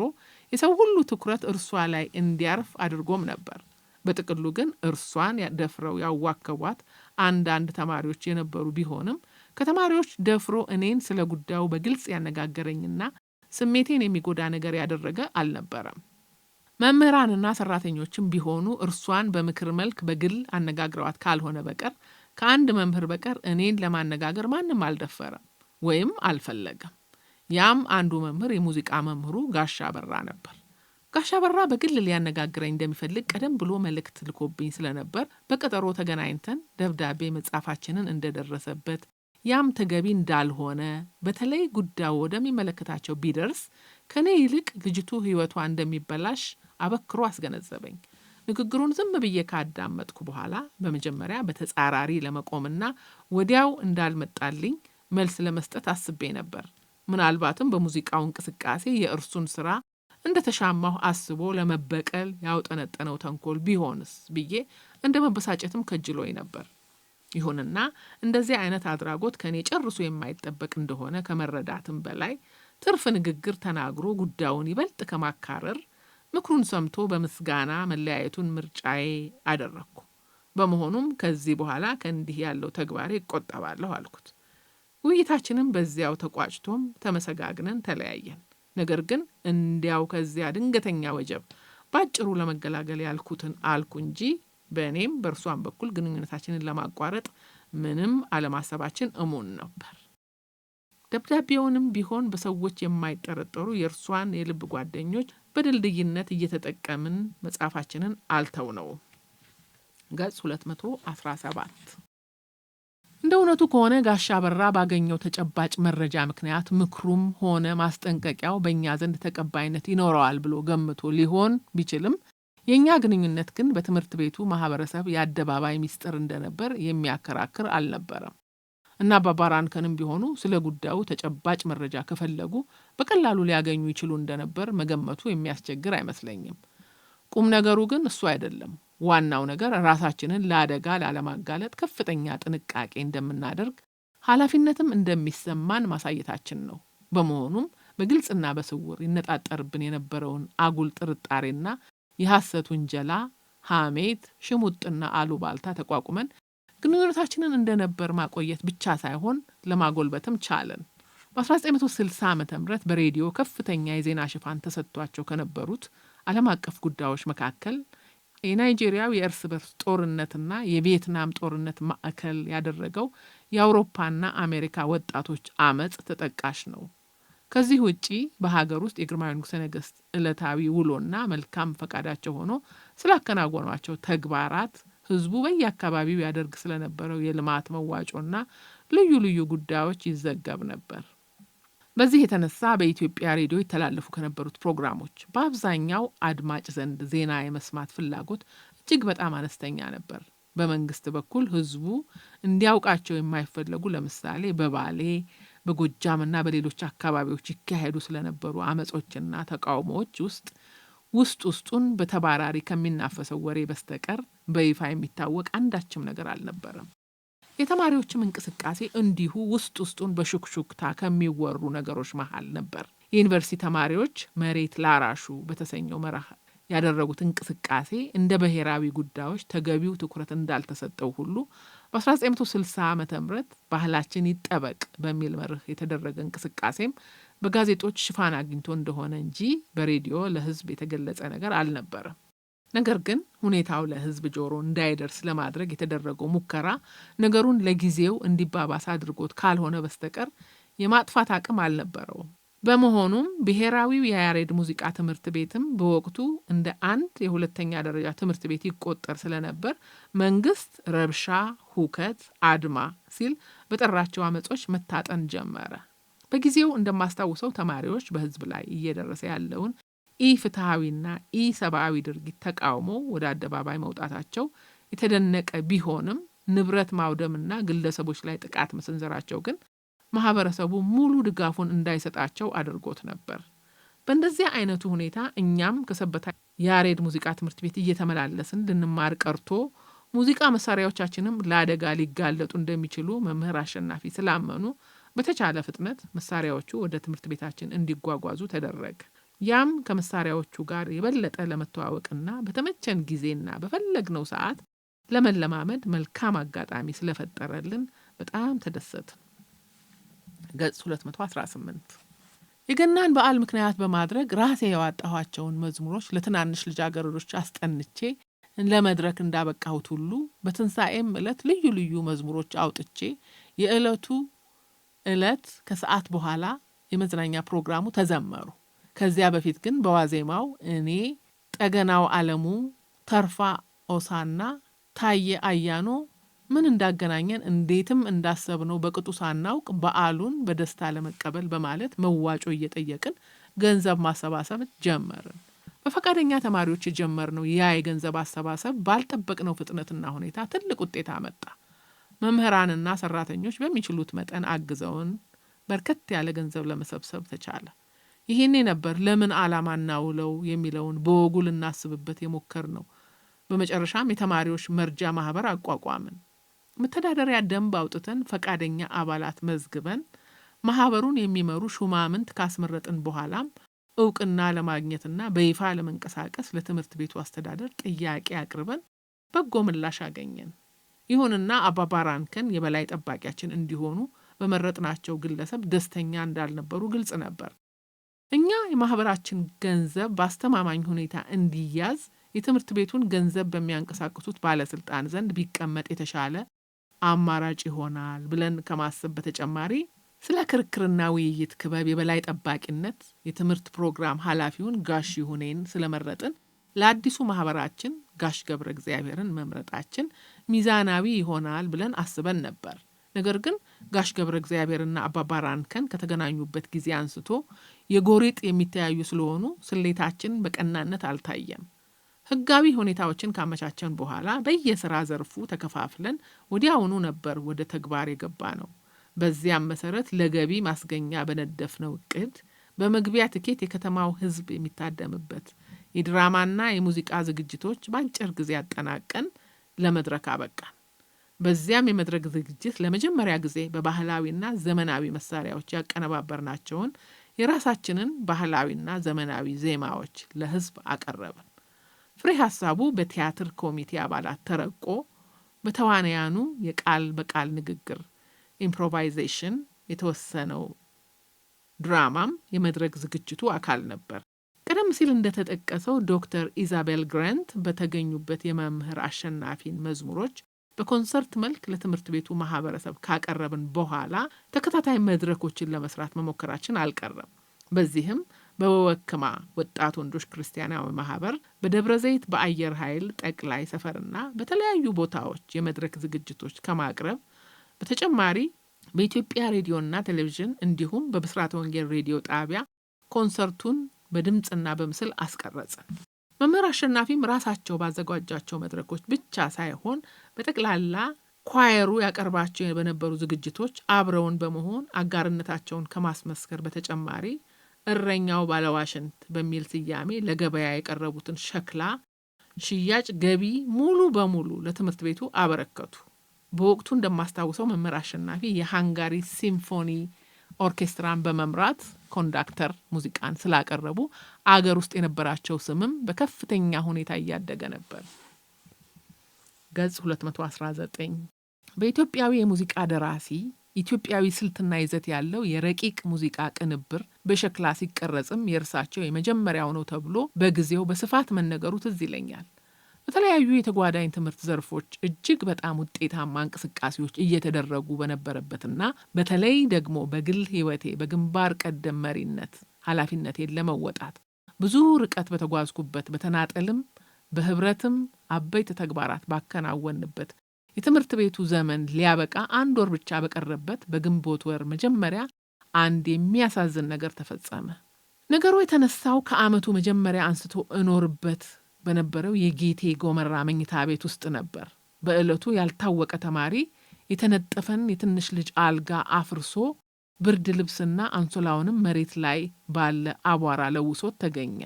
የሰው ሁሉ ትኩረት እርሷ ላይ እንዲያርፍ አድርጎም ነበር። በጥቅሉ ግን እርሷን ደፍረው ያዋከቧት አንዳንድ ተማሪዎች የነበሩ ቢሆንም ከተማሪዎች ደፍሮ እኔን ስለ ጉዳዩ በግልጽ ያነጋገረኝና ስሜቴን የሚጎዳ ነገር ያደረገ አልነበረም። መምህራንና ሰራተኞችም ቢሆኑ እርሷን በምክር መልክ በግል አነጋግረዋት ካልሆነ በቀር ከአንድ መምህር በቀር እኔን ለማነጋገር ማንም አልደፈረም ወይም አልፈለገም። ያም አንዱ መምህር የሙዚቃ መምህሩ ጋሻ በራ ነበር። ጋሻ በራ በግል ሊያነጋግረኝ እንደሚፈልግ ቀደም ብሎ መልእክት ልኮብኝ ስለነበር በቀጠሮ ተገናኝተን ደብዳቤ መጻፋችንን እንደደረሰበት ያም ተገቢ እንዳልሆነ በተለይ ጉዳዩ ወደሚመለከታቸው ቢደርስ ከኔ ይልቅ ልጅቱ ሕይወቷ እንደሚበላሽ አበክሮ አስገነዘበኝ። ንግግሩን ዝም ብዬ ካዳመጥኩ በኋላ በመጀመሪያ በተጻራሪ ለመቆምና ወዲያው እንዳልመጣልኝ መልስ ለመስጠት አስቤ ነበር። ምናልባትም በሙዚቃው እንቅስቃሴ የእርሱን ስራ እንደተሻማሁ አስቦ ለመበቀል ያውጠነጠነው ተንኮል ቢሆንስ ብዬ እንደ መበሳጨትም ከጅሎኝ ነበር። ይሁንና እንደዚህ አይነት አድራጎት ከኔ ጨርሶ የማይጠበቅ እንደሆነ ከመረዳትም በላይ ትርፍ ንግግር ተናግሮ ጉዳዩን ይበልጥ ከማካረር ምክሩን ሰምቶ በምስጋና መለያየቱን ምርጫዬ አደረግኩ። በመሆኑም ከዚህ በኋላ ከእንዲህ ያለው ተግባሬ እቆጠባለሁ አልኩት። ውይይታችንም በዚያው ተቋጭቶም ተመሰጋግነን ተለያየን። ነገር ግን እንዲያው ከዚያ ድንገተኛ ወጀብ ባጭሩ ለመገላገል ያልኩትን አልኩ እንጂ በእኔም በእርሷም በኩል ግንኙነታችንን ለማቋረጥ ምንም አለማሰባችን እሙን ነበር። ደብዳቤውንም ቢሆን በሰዎች የማይጠረጠሩ የእርሷን የልብ ጓደኞች በድልድይነት እየተጠቀምን መጽሐፋችንን አልተውነውም። ገጽ 217። እንደ እውነቱ ከሆነ ጋሻ አበራ ባገኘው ተጨባጭ መረጃ ምክንያት ምክሩም ሆነ ማስጠንቀቂያው በእኛ ዘንድ ተቀባይነት ይኖረዋል ብሎ ገምቶ ሊሆን ቢችልም የእኛ ግንኙነት ግን በትምህርት ቤቱ ማህበረሰብ የአደባባይ ሚስጥር እንደነበር የሚያከራክር አልነበረም እና ባባራንከንም ቢሆኑ ስለ ጉዳዩ ተጨባጭ መረጃ ከፈለጉ በቀላሉ ሊያገኙ ይችሉ እንደነበር መገመቱ የሚያስቸግር አይመስለኝም። ቁም ነገሩ ግን እሱ አይደለም። ዋናው ነገር ራሳችንን ለአደጋ ላለማጋለጥ ከፍተኛ ጥንቃቄ እንደምናደርግ ኃላፊነትም እንደሚሰማን ማሳየታችን ነው። በመሆኑም በግልጽና በስውር ይነጣጠርብን የነበረውን አጉል ጥርጣሬና የሐሰት ውንጀላ፣ ሐሜት፣ ሽሙጥና አሉባልታ ተቋቁመን ግንኙነታችንን እንደነበር ማቆየት ብቻ ሳይሆን ለማጎልበትም ቻለን። በ1960 ዓመተ ምህረት በሬዲዮ ከፍተኛ የዜና ሽፋን ተሰጥቷቸው ከነበሩት ዓለም አቀፍ ጉዳዮች መካከል የናይጄሪያው የእርስ በርስ ጦርነትና የቪየትናም ጦርነት ማዕከል ያደረገው የአውሮፓና አሜሪካ ወጣቶች አመጽ ተጠቃሽ ነው። ከዚህ ውጪ በሀገር ውስጥ የግርማዊ ንጉሠ ነገሥት ዕለታዊ ውሎና መልካም ፈቃዳቸው ሆኖ ስላከናወኗቸው ተግባራት፣ ህዝቡ በየአካባቢው ያደርግ ስለነበረው የልማት መዋጮና ልዩ ልዩ ጉዳዮች ይዘገብ ነበር። በዚህ የተነሳ በኢትዮጵያ ሬዲዮ ይተላለፉ ከነበሩት ፕሮግራሞች በአብዛኛው አድማጭ ዘንድ ዜና የመስማት ፍላጎት እጅግ በጣም አነስተኛ ነበር። በመንግስት በኩል ህዝቡ እንዲያውቃቸው የማይፈለጉ ለምሳሌ በባሌ በጎጃምና በሌሎች አካባቢዎች ይካሄዱ ስለነበሩ አመጾችና ተቃውሞዎች ውስጡን በተባራሪ ከሚናፈሰው ወሬ በስተቀር በይፋ የሚታወቅ አንዳችም ነገር አልነበረም። የተማሪዎችም እንቅስቃሴ እንዲሁ ውስጡን በሹክሹክታ ከሚወሩ ነገሮች መሃል ነበር። የዩኒቨርሲቲ ተማሪዎች መሬት ላራሹ በተሰኘው መርህ ያደረጉት እንቅስቃሴ እንደ ብሔራዊ ጉዳዮች ተገቢው ትኩረት እንዳልተሰጠው ሁሉ በ1960 ዓመተ ምህረት ባህላችን ይጠበቅ በሚል መርህ የተደረገ እንቅስቃሴም በጋዜጦች ሽፋን አግኝቶ እንደሆነ እንጂ በሬዲዮ ለህዝብ የተገለጸ ነገር አልነበረም። ነገር ግን ሁኔታው ለህዝብ ጆሮ እንዳይደርስ ለማድረግ የተደረገው ሙከራ ነገሩን ለጊዜው እንዲባባስ አድርጎት ካልሆነ በስተቀር የማጥፋት አቅም አልነበረውም። በመሆኑም ብሔራዊው የያሬድ ሙዚቃ ትምህርት ቤትም በወቅቱ እንደ አንድ የሁለተኛ ደረጃ ትምህርት ቤት ይቆጠር ስለነበር መንግስት ረብሻ፣ ሁከት፣ አድማ ሲል በጠራቸው አመጾች መታጠን ጀመረ። በጊዜው እንደማስታውሰው ተማሪዎች በህዝብ ላይ እየደረሰ ያለውን ኢፍትሐዊና ኢሰብአዊ ድርጊት ተቃውሞ ወደ አደባባይ መውጣታቸው የተደነቀ ቢሆንም ንብረት ማውደምና ግለሰቦች ላይ ጥቃት መሰንዘራቸው ግን ማህበረሰቡ ሙሉ ድጋፉን እንዳይሰጣቸው አድርጎት ነበር። በእንደዚህ አይነቱ ሁኔታ እኛም ከሰበታ ያሬድ ሙዚቃ ትምህርት ቤት እየተመላለስን ልንማር ቀርቶ ሙዚቃ መሳሪያዎቻችንም ለአደጋ ሊጋለጡ እንደሚችሉ መምህር አሸናፊ ስላመኑ በተቻለ ፍጥነት መሳሪያዎቹ ወደ ትምህርት ቤታችን እንዲጓጓዙ ተደረገ። ያም ከመሳሪያዎቹ ጋር የበለጠ ለመተዋወቅና በተመቸን ጊዜና በፈለግነው ሰዓት ለመለማመድ መልካም አጋጣሚ ስለፈጠረልን በጣም ተደሰትን። ገጽ 218። የገናን በዓል ምክንያት በማድረግ ራሴ ያወጣኋቸውን መዝሙሮች ለትናንሽ ልጃገረዶች አስጠንቼ ለመድረክ እንዳበቃሁት ሁሉ በትንሣኤም ዕለት ልዩ ልዩ መዝሙሮች አውጥቼ የዕለቱ ከሰዓት በኋላ የመዝናኛ ፕሮግራሙ ተዘመሩ። ከዚያ በፊት ግን በዋዜማው እኔ፣ ጠገናው አለሙ፣ ተርፋ ኦሳና ታየ አያኖ ምን እንዳገናኘን እንዴትም እንዳሰብነው በቅጡ ሳናውቅ በዓሉን በደስታ ለመቀበል በማለት መዋጮ እየጠየቅን ገንዘብ ማሰባሰብ ጀመርን። በፈቃደኛ ተማሪዎች የጀመርነው ያ የገንዘብ አሰባሰብ ባልጠበቅነው ፍጥነትና ሁኔታ ትልቅ ውጤት አመጣ። መምህራንና ሰራተኞች በሚችሉት መጠን አግዘውን በርከት ያለ ገንዘብ ለመሰብሰብ ተቻለ። ይሄኔ ነበር ለምን ዓላማ እናውለው የሚለውን በወጉ ልናስብበት የሞከርነው። በመጨረሻም የተማሪዎች መርጃ ማህበር አቋቋምን። መተዳደሪያ ደንብ አውጥተን ፈቃደኛ አባላት መዝግበን ማህበሩን የሚመሩ ሹማምንት ካስመረጥን በኋላም እውቅና ለማግኘትና በይፋ ለመንቀሳቀስ ለትምህርት ቤቱ አስተዳደር ጥያቄ አቅርበን በጎ ምላሽ አገኘን። ይሁንና አባ ባራንከን የበላይ ጠባቂያችን እንዲሆኑ በመረጥናቸው ግለሰብ ደስተኛ እንዳልነበሩ ግልጽ ነበር። እኛ የማህበራችን ገንዘብ በአስተማማኝ ሁኔታ እንዲያዝ የትምህርት ቤቱን ገንዘብ በሚያንቀሳቅሱት ባለስልጣን ዘንድ ቢቀመጥ የተሻለ አማራጭ ይሆናል ብለን ከማሰብ በተጨማሪ ስለ ክርክርና ውይይት ክበብ የበላይ ጠባቂነት የትምህርት ፕሮግራም ኃላፊውን ጋሽ ይሁኔን ስለመረጥን ለአዲሱ ማህበራችን ጋሽ ገብረ እግዚአብሔርን መምረጣችን ሚዛናዊ ይሆናል ብለን አስበን ነበር። ነገር ግን ጋሽ ገብረ እግዚአብሔርና አባ ባራንከን ከተገናኙበት ጊዜ አንስቶ የጎሪጥ የሚተያዩ ስለሆኑ ስሌታችን በቀናነት አልታየም። ህጋዊ ሁኔታዎችን ካመቻቸን በኋላ በየስራ ዘርፉ ተከፋፍለን ወዲያውኑ ነበር ወደ ተግባር የገባ ነው። በዚያም መሰረት ለገቢ ማስገኛ በነደፍነው እቅድ በመግቢያ ትኬት የከተማው ህዝብ የሚታደምበት የድራማና የሙዚቃ ዝግጅቶች በአጭር ጊዜ አጠናቀን ለመድረክ አበቃን። በዚያም የመድረክ ዝግጅት ለመጀመሪያ ጊዜ በባህላዊና ዘመናዊ መሳሪያዎች ያቀነባበርናቸውን የራሳችንን ባህላዊና ዘመናዊ ዜማዎች ለህዝብ አቀረብን። ፍሬ ሀሳቡ በቲያትር ኮሚቴ አባላት ተረቆ በተዋናያኑ የቃል በቃል ንግግር ኢምፕሮቫይዜሽን የተወሰነው ድራማም የመድረክ ዝግጅቱ አካል ነበር። ቀደም ሲል እንደተጠቀሰው ዶክተር ኢዛቤል ግራንት በተገኙበት የመምህር አሸናፊን መዝሙሮች በኮንሰርት መልክ ለትምህርት ቤቱ ማህበረሰብ ካቀረብን በኋላ ተከታታይ መድረኮችን ለመስራት መሞከራችን አልቀረም። በዚህም በወክማ ወጣት ወንዶች ክርስቲያናዊ ማህበር በደብረ ዘይት በአየር ኃይል ጠቅላይ ሰፈርና በተለያዩ ቦታዎች የመድረክ ዝግጅቶች ከማቅረብ በተጨማሪ በኢትዮጵያ ሬዲዮና ቴሌቪዥን እንዲሁም በብስራተ ወንጌል ሬዲዮ ጣቢያ ኮንሰርቱን በድምጽና በምስል አስቀረጽን። መምህር አሸናፊም ራሳቸው ባዘጋጇቸው መድረኮች ብቻ ሳይሆን በጠቅላላ ኳየሩ ያቀርባቸው በነበሩ ዝግጅቶች አብረውን በመሆን አጋርነታቸውን ከማስመስከር በተጨማሪ እረኛው ባለዋሽንት በሚል ስያሜ ለገበያ የቀረቡትን ሸክላ ሽያጭ ገቢ ሙሉ በሙሉ ለትምህርት ቤቱ አበረከቱ። በወቅቱ እንደማስታውሰው መምህር አሸናፊ የሃንጋሪ ሲምፎኒ ኦርኬስትራን በመምራት ኮንዳክተር ሙዚቃን ስላቀረቡ አገር ውስጥ የነበራቸው ስምም በከፍተኛ ሁኔታ እያደገ ነበር። ገጽ 219 በኢትዮጵያዊ የሙዚቃ ደራሲ ኢትዮጵያዊ ስልትና ይዘት ያለው የረቂቅ ሙዚቃ ቅንብር በሸክላ ሲቀረጽም የእርሳቸው የመጀመሪያው ነው ተብሎ በጊዜው በስፋት መነገሩ ትዝ ይለኛል። በተለያዩ የተጓዳኝ ትምህርት ዘርፎች እጅግ በጣም ውጤታማ እንቅስቃሴዎች እየተደረጉ በነበረበትና በተለይ ደግሞ በግል ህይወቴ በግንባር ቀደም መሪነት ኃላፊነቴን ለመወጣት ብዙ ርቀት በተጓዝኩበት በተናጠልም በህብረትም አበይት ተግባራት ባከናወንበት የትምህርት ቤቱ ዘመን ሊያበቃ 1 ወር ብቻ በቀረበት በግንቦት ወር መጀመሪያ አንድ የሚያሳዝን ነገር ተፈጸመ። ነገሩ የተነሳው ከዓመቱ መጀመሪያ አንስቶ እኖርበት በነበረው የጌቴ ጎመራ መኝታ ቤት ውስጥ ነበር። በእለቱ ያልታወቀ ተማሪ የተነጠፈን የትንሽ ልጅ አልጋ አፍርሶ ብርድ ልብስና አንሶላውንም መሬት ላይ ባለ አቧራ ለውሶት ተገኘ።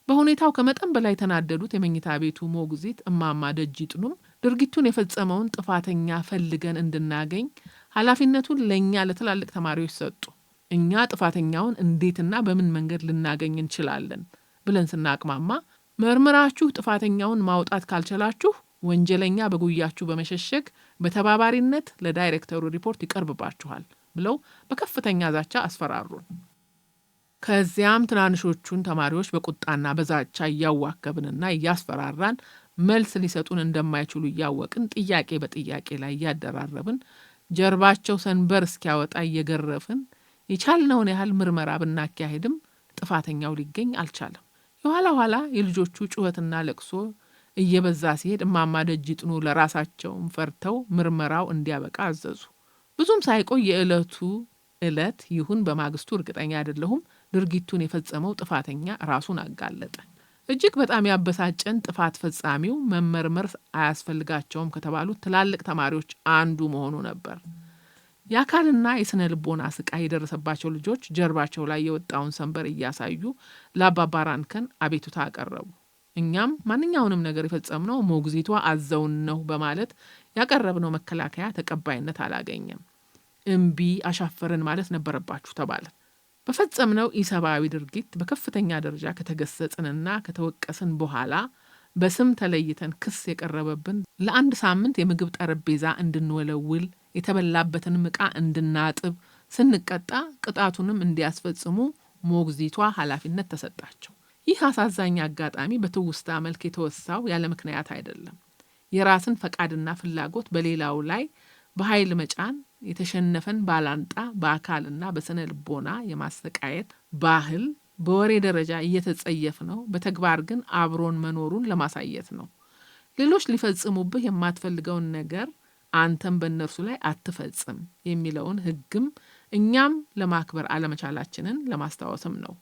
በሁኔታው ከመጠን በላይ ተናደዱት የመኝታ ቤቱ ሞግዚት እማማ ደጅጥኑም ድርጊቱን የፈጸመውን ጥፋተኛ ፈልገን እንድናገኝ ኃላፊነቱን ለኛ ለትላልቅ ተማሪዎች ሰጡ። እኛ ጥፋተኛውን እንዴትና በምን መንገድ ልናገኝ እንችላለን ብለን ስናቅማማ መርምራችሁ ጥፋተኛውን ማውጣት ካልቻላችሁ ወንጀለኛ በጉያችሁ በመሸሸግ በተባባሪነት ለዳይሬክተሩ ሪፖርት ይቀርብባችኋል ብለው በከፍተኛ ዛቻ አስፈራሩን። ከዚያም ትናንሾቹን ተማሪዎች በቁጣና በዛቻ እያዋከብንና እያስፈራራን መልስ ሊሰጡን እንደማይችሉ እያወቅን ጥያቄ በጥያቄ ላይ እያደራረብን ጀርባቸው ሰንበር እስኪያወጣ እየገረፍን የቻልነውን ያህል ምርመራ ብናካሄድም ጥፋተኛው ሊገኝ አልቻለም። የኋላ ኋላ የልጆቹ ጩኸትና ለቅሶ እየበዛ ሲሄድ እማማ ደጅጥኑ ለራሳቸውም ፈርተው ምርመራው እንዲያበቃ አዘዙ። ብዙም ሳይቆይ የዕለቱ ዕለት ይሁን በማግስቱ እርግጠኛ አይደለሁም ድርጊቱን የፈጸመው ጥፋተኛ ራሱን አጋለጠ። እጅግ በጣም ያበሳጨን ጥፋት ፈጻሚው መመርመር አያስፈልጋቸውም ከተባሉት ትላልቅ ተማሪዎች አንዱ መሆኑ ነበር። የአካልና የስነ ልቦና ስቃይ የደረሰባቸው ልጆች ጀርባቸው ላይ የወጣውን ሰንበር እያሳዩ ለአባባ ራንከን አቤቱታ አቀረቡ። እኛም ማንኛውንም ነገር የፈጸምነው ሞግዚቷ አዘውን ነው በማለት ያቀረብነው መከላከያ ተቀባይነት አላገኘም። እምቢ አሻፈረን ማለት ነበረባችሁ ተባለ። በፈጸምነው ኢሰብአዊ ድርጊት በከፍተኛ ደረጃ ከተገሰጽንና ከተወቀስን በኋላ በስም ተለይተን ክስ የቀረበብን ለአንድ ሳምንት የምግብ ጠረጴዛ እንድንወለውል የተበላበትን ዕቃ እንድናጥብ ስንቀጣ ቅጣቱንም እንዲያስፈጽሙ ሞግዚቷ ኃላፊነት ተሰጣቸው። ይህ አሳዛኝ አጋጣሚ በትውስታ መልክ የተወሳው ያለ ምክንያት አይደለም። የራስን ፈቃድና ፍላጎት በሌላው ላይ በኃይል መጫን የተሸነፈን ባላንጣ በአካልና በስነ ልቦና የማሰቃየት ባህል በወሬ ደረጃ እየተጸየፍ ነው፣ በተግባር ግን አብሮን መኖሩን ለማሳየት ነው። ሌሎች ሊፈጽሙብህ የማትፈልገውን ነገር አንተም በእነርሱ ላይ አትፈጽም የሚለውን ሕግም እኛም ለማክበር አለመቻላችንን ለማስታወስም ነው።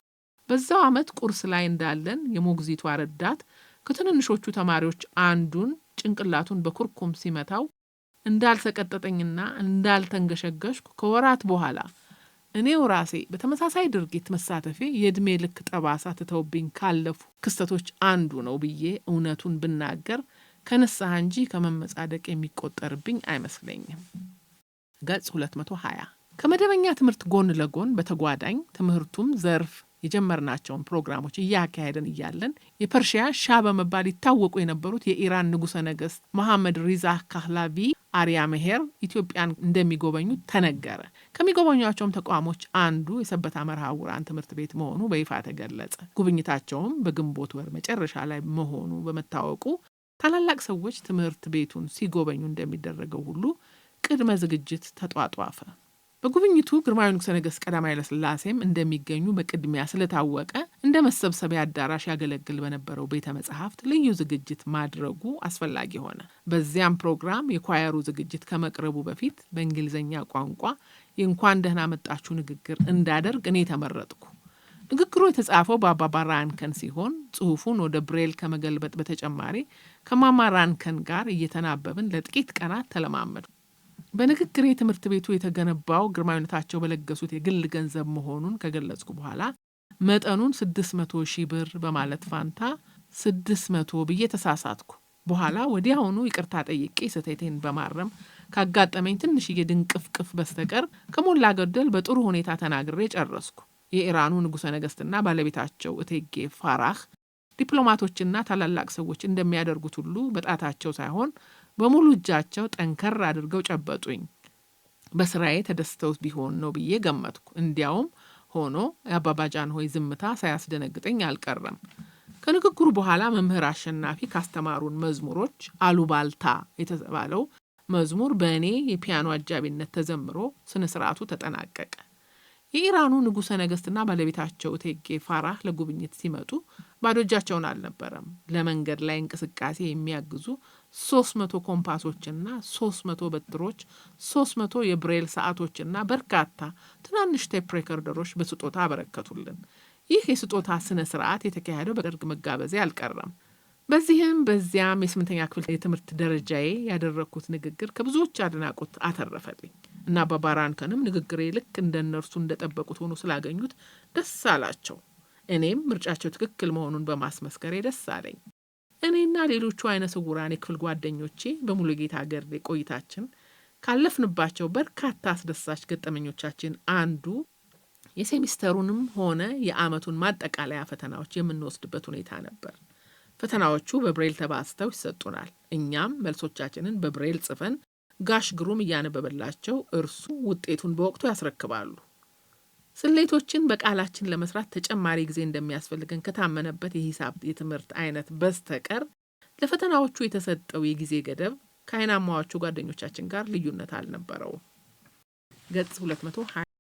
በዛው ዓመት ቁርስ ላይ እንዳለን የሞግዚቷ ረዳት ከትንንሾቹ ተማሪዎች አንዱን ጭንቅላቱን በኩርኩም ሲመታው እንዳልሰቀጠጠኝና እንዳልተንገሸገሽኩ ከወራት በኋላ እኔው ራሴ በተመሳሳይ ድርጊት መሳተፌ የእድሜ ልክ ጠባሳ ትተውብኝ ካለፉ ክስተቶች አንዱ ነው ብዬ እውነቱን ብናገር ከንስሐ እንጂ ከመመጻደቅ የሚቆጠርብኝ አይመስለኝም። ገጽ 220 ከመደበኛ ትምህርት ጎን ለጎን በተጓዳኝ ትምህርቱም ዘርፍ የጀመርናቸውን ፕሮግራሞች እያካሄድን እያለን የፐርሺያ ሻህ በመባል ይታወቁ የነበሩት የኢራን ንጉሠ ነገሥት መሐመድ ሪዛ ካህላቪ አሪያ መሄር ኢትዮጵያን እንደሚጎበኙ ተነገረ። ከሚጎበኟቸውም ተቋሞች አንዱ የሰበታ መርሐውራን ትምህርት ቤት መሆኑ በይፋ ተገለጸ። ጉብኝታቸውም በግንቦት ወር መጨረሻ ላይ መሆኑ በመታወቁ ታላላቅ ሰዎች ትምህርት ቤቱን ሲጎበኙ እንደሚደረገው ሁሉ ቅድመ ዝግጅት ተጧጧፈ። በጉብኝቱ ግርማዊ ንጉሠ ነገሥት ቀዳማዊ ኃይለ ሥላሴም እንደሚገኙ በቅድሚያ ስለታወቀ እንደ መሰብሰቢያ አዳራሽ ያገለግል በነበረው ቤተ መጻሕፍት ልዩ ዝግጅት ማድረጉ አስፈላጊ ሆነ። በዚያም ፕሮግራም የኳየሩ ዝግጅት ከመቅረቡ በፊት በእንግሊዝኛ ቋንቋ የእንኳን ደህና መጣችሁ ንግግር እንዳደርግ እኔ ተመረጥኩ። ንግግሩ የተጻፈው በአባባ ራንከን ሲሆን ጽሑፉን ወደ ብሬል ከመገልበጥ በተጨማሪ ከማማ ራንከን ጋር እየተናበብን ለጥቂት ቀናት ተለማመዱ። በንግግሬ ትምህርት ቤቱ የተገነባው ግርማዊነታቸው በለገሱት የግል ገንዘብ መሆኑን ከገለጽኩ በኋላ መጠኑን 600,000 ብር በማለት ፋንታ 600 ብዬ ተሳሳትኩ። በኋላ ወዲያውኑ ይቅርታ ጠይቄ ስህተቴን በማረም ካጋጠመኝ ትንሽዬ ድንቅፍቅፍ በስተቀር ከሞላ ጎደል በጥሩ ሁኔታ ተናግሬ ጨረስኩ። የኢራኑ ንጉሠ ነገሥትና ባለቤታቸው እቴጌ ፋራህ ዲፕሎማቶችና ታላላቅ ሰዎች እንደሚያደርጉት ሁሉ በጣታቸው ሳይሆን በሙሉ እጃቸው ጠንከር አድርገው ጨበጡኝ። በስራዬ ተደስተው ቢሆን ነው ብዬ ገመትኩ። እንዲያውም ሆኖ የአባባ ጃንሆይ ዝምታ ሳያስደነግጠኝ አልቀረም። ከንግግሩ በኋላ መምህር አሸናፊ ካስተማሩን መዝሙሮች አሉባልታ የተባለው መዝሙር በእኔ የፒያኖ አጃቢነት ተዘምሮ ስነ ስርዓቱ ተጠናቀቀ። የኢራኑ ንጉሠ ነገሥትና ባለቤታቸው እቴጌ ፋራህ ለጉብኝት ሲመጡ ባዶ እጃቸውን አልነበረም። ለመንገድ ላይ እንቅስቃሴ የሚያግዙ 300 ኮምፓሶችና 300 በትሮች፣ 300 የብሬል ሰዓቶችና በርካታ ትናንሽ ቴፕ ሬከርደሮች በስጦታ አበረከቱልን። ይህ የስጦታ ስነ ስርዓት የተካሄደው በደርግ መጋበዜ አልቀረም። በዚህም በዚያም የ8ኛ ክፍል የትምህርት ደረጃዬ ያደረግኩት ንግግር ከብዙዎች አድናቆት አተረፈልኝ እና አባባ ራንከንም ንግግሬ ልክ እንደነርሱ እንደጠበቁት ሆኖ ስላገኙት ደስ አላቸው። እኔም ምርጫቸው ትክክል መሆኑን በማስመስከሬ ደስ አለኝ። እኔና ሌሎቹ አይነ ስውራን የክፍል ጓደኞቼ በሙሉጌታ ገርዴ ቆይታችን ካለፍንባቸው በርካታ አስደሳች ገጠመኞቻችን አንዱ የሴሚስተሩንም ሆነ የዓመቱን ማጠቃለያ ፈተናዎች የምንወስድበት ሁኔታ ነበር። ፈተናዎቹ በብሬል ተባዝተው ይሰጡናል። እኛም መልሶቻችንን በብሬል ጽፈን ጋሽ ግሩም እያነበበላቸው እርሱ ውጤቱን በወቅቱ ያስረክባሉ። ስሌቶችን በቃላችን ለመስራት ተጨማሪ ጊዜ እንደሚያስፈልገን ከታመነበት የሂሳብ የትምህርት አይነት በስተቀር ለፈተናዎቹ የተሰጠው የጊዜ ገደብ ከአይናማዎቹ ጓደኞቻችን ጋር ልዩነት አልነበረውም። ገጽ 220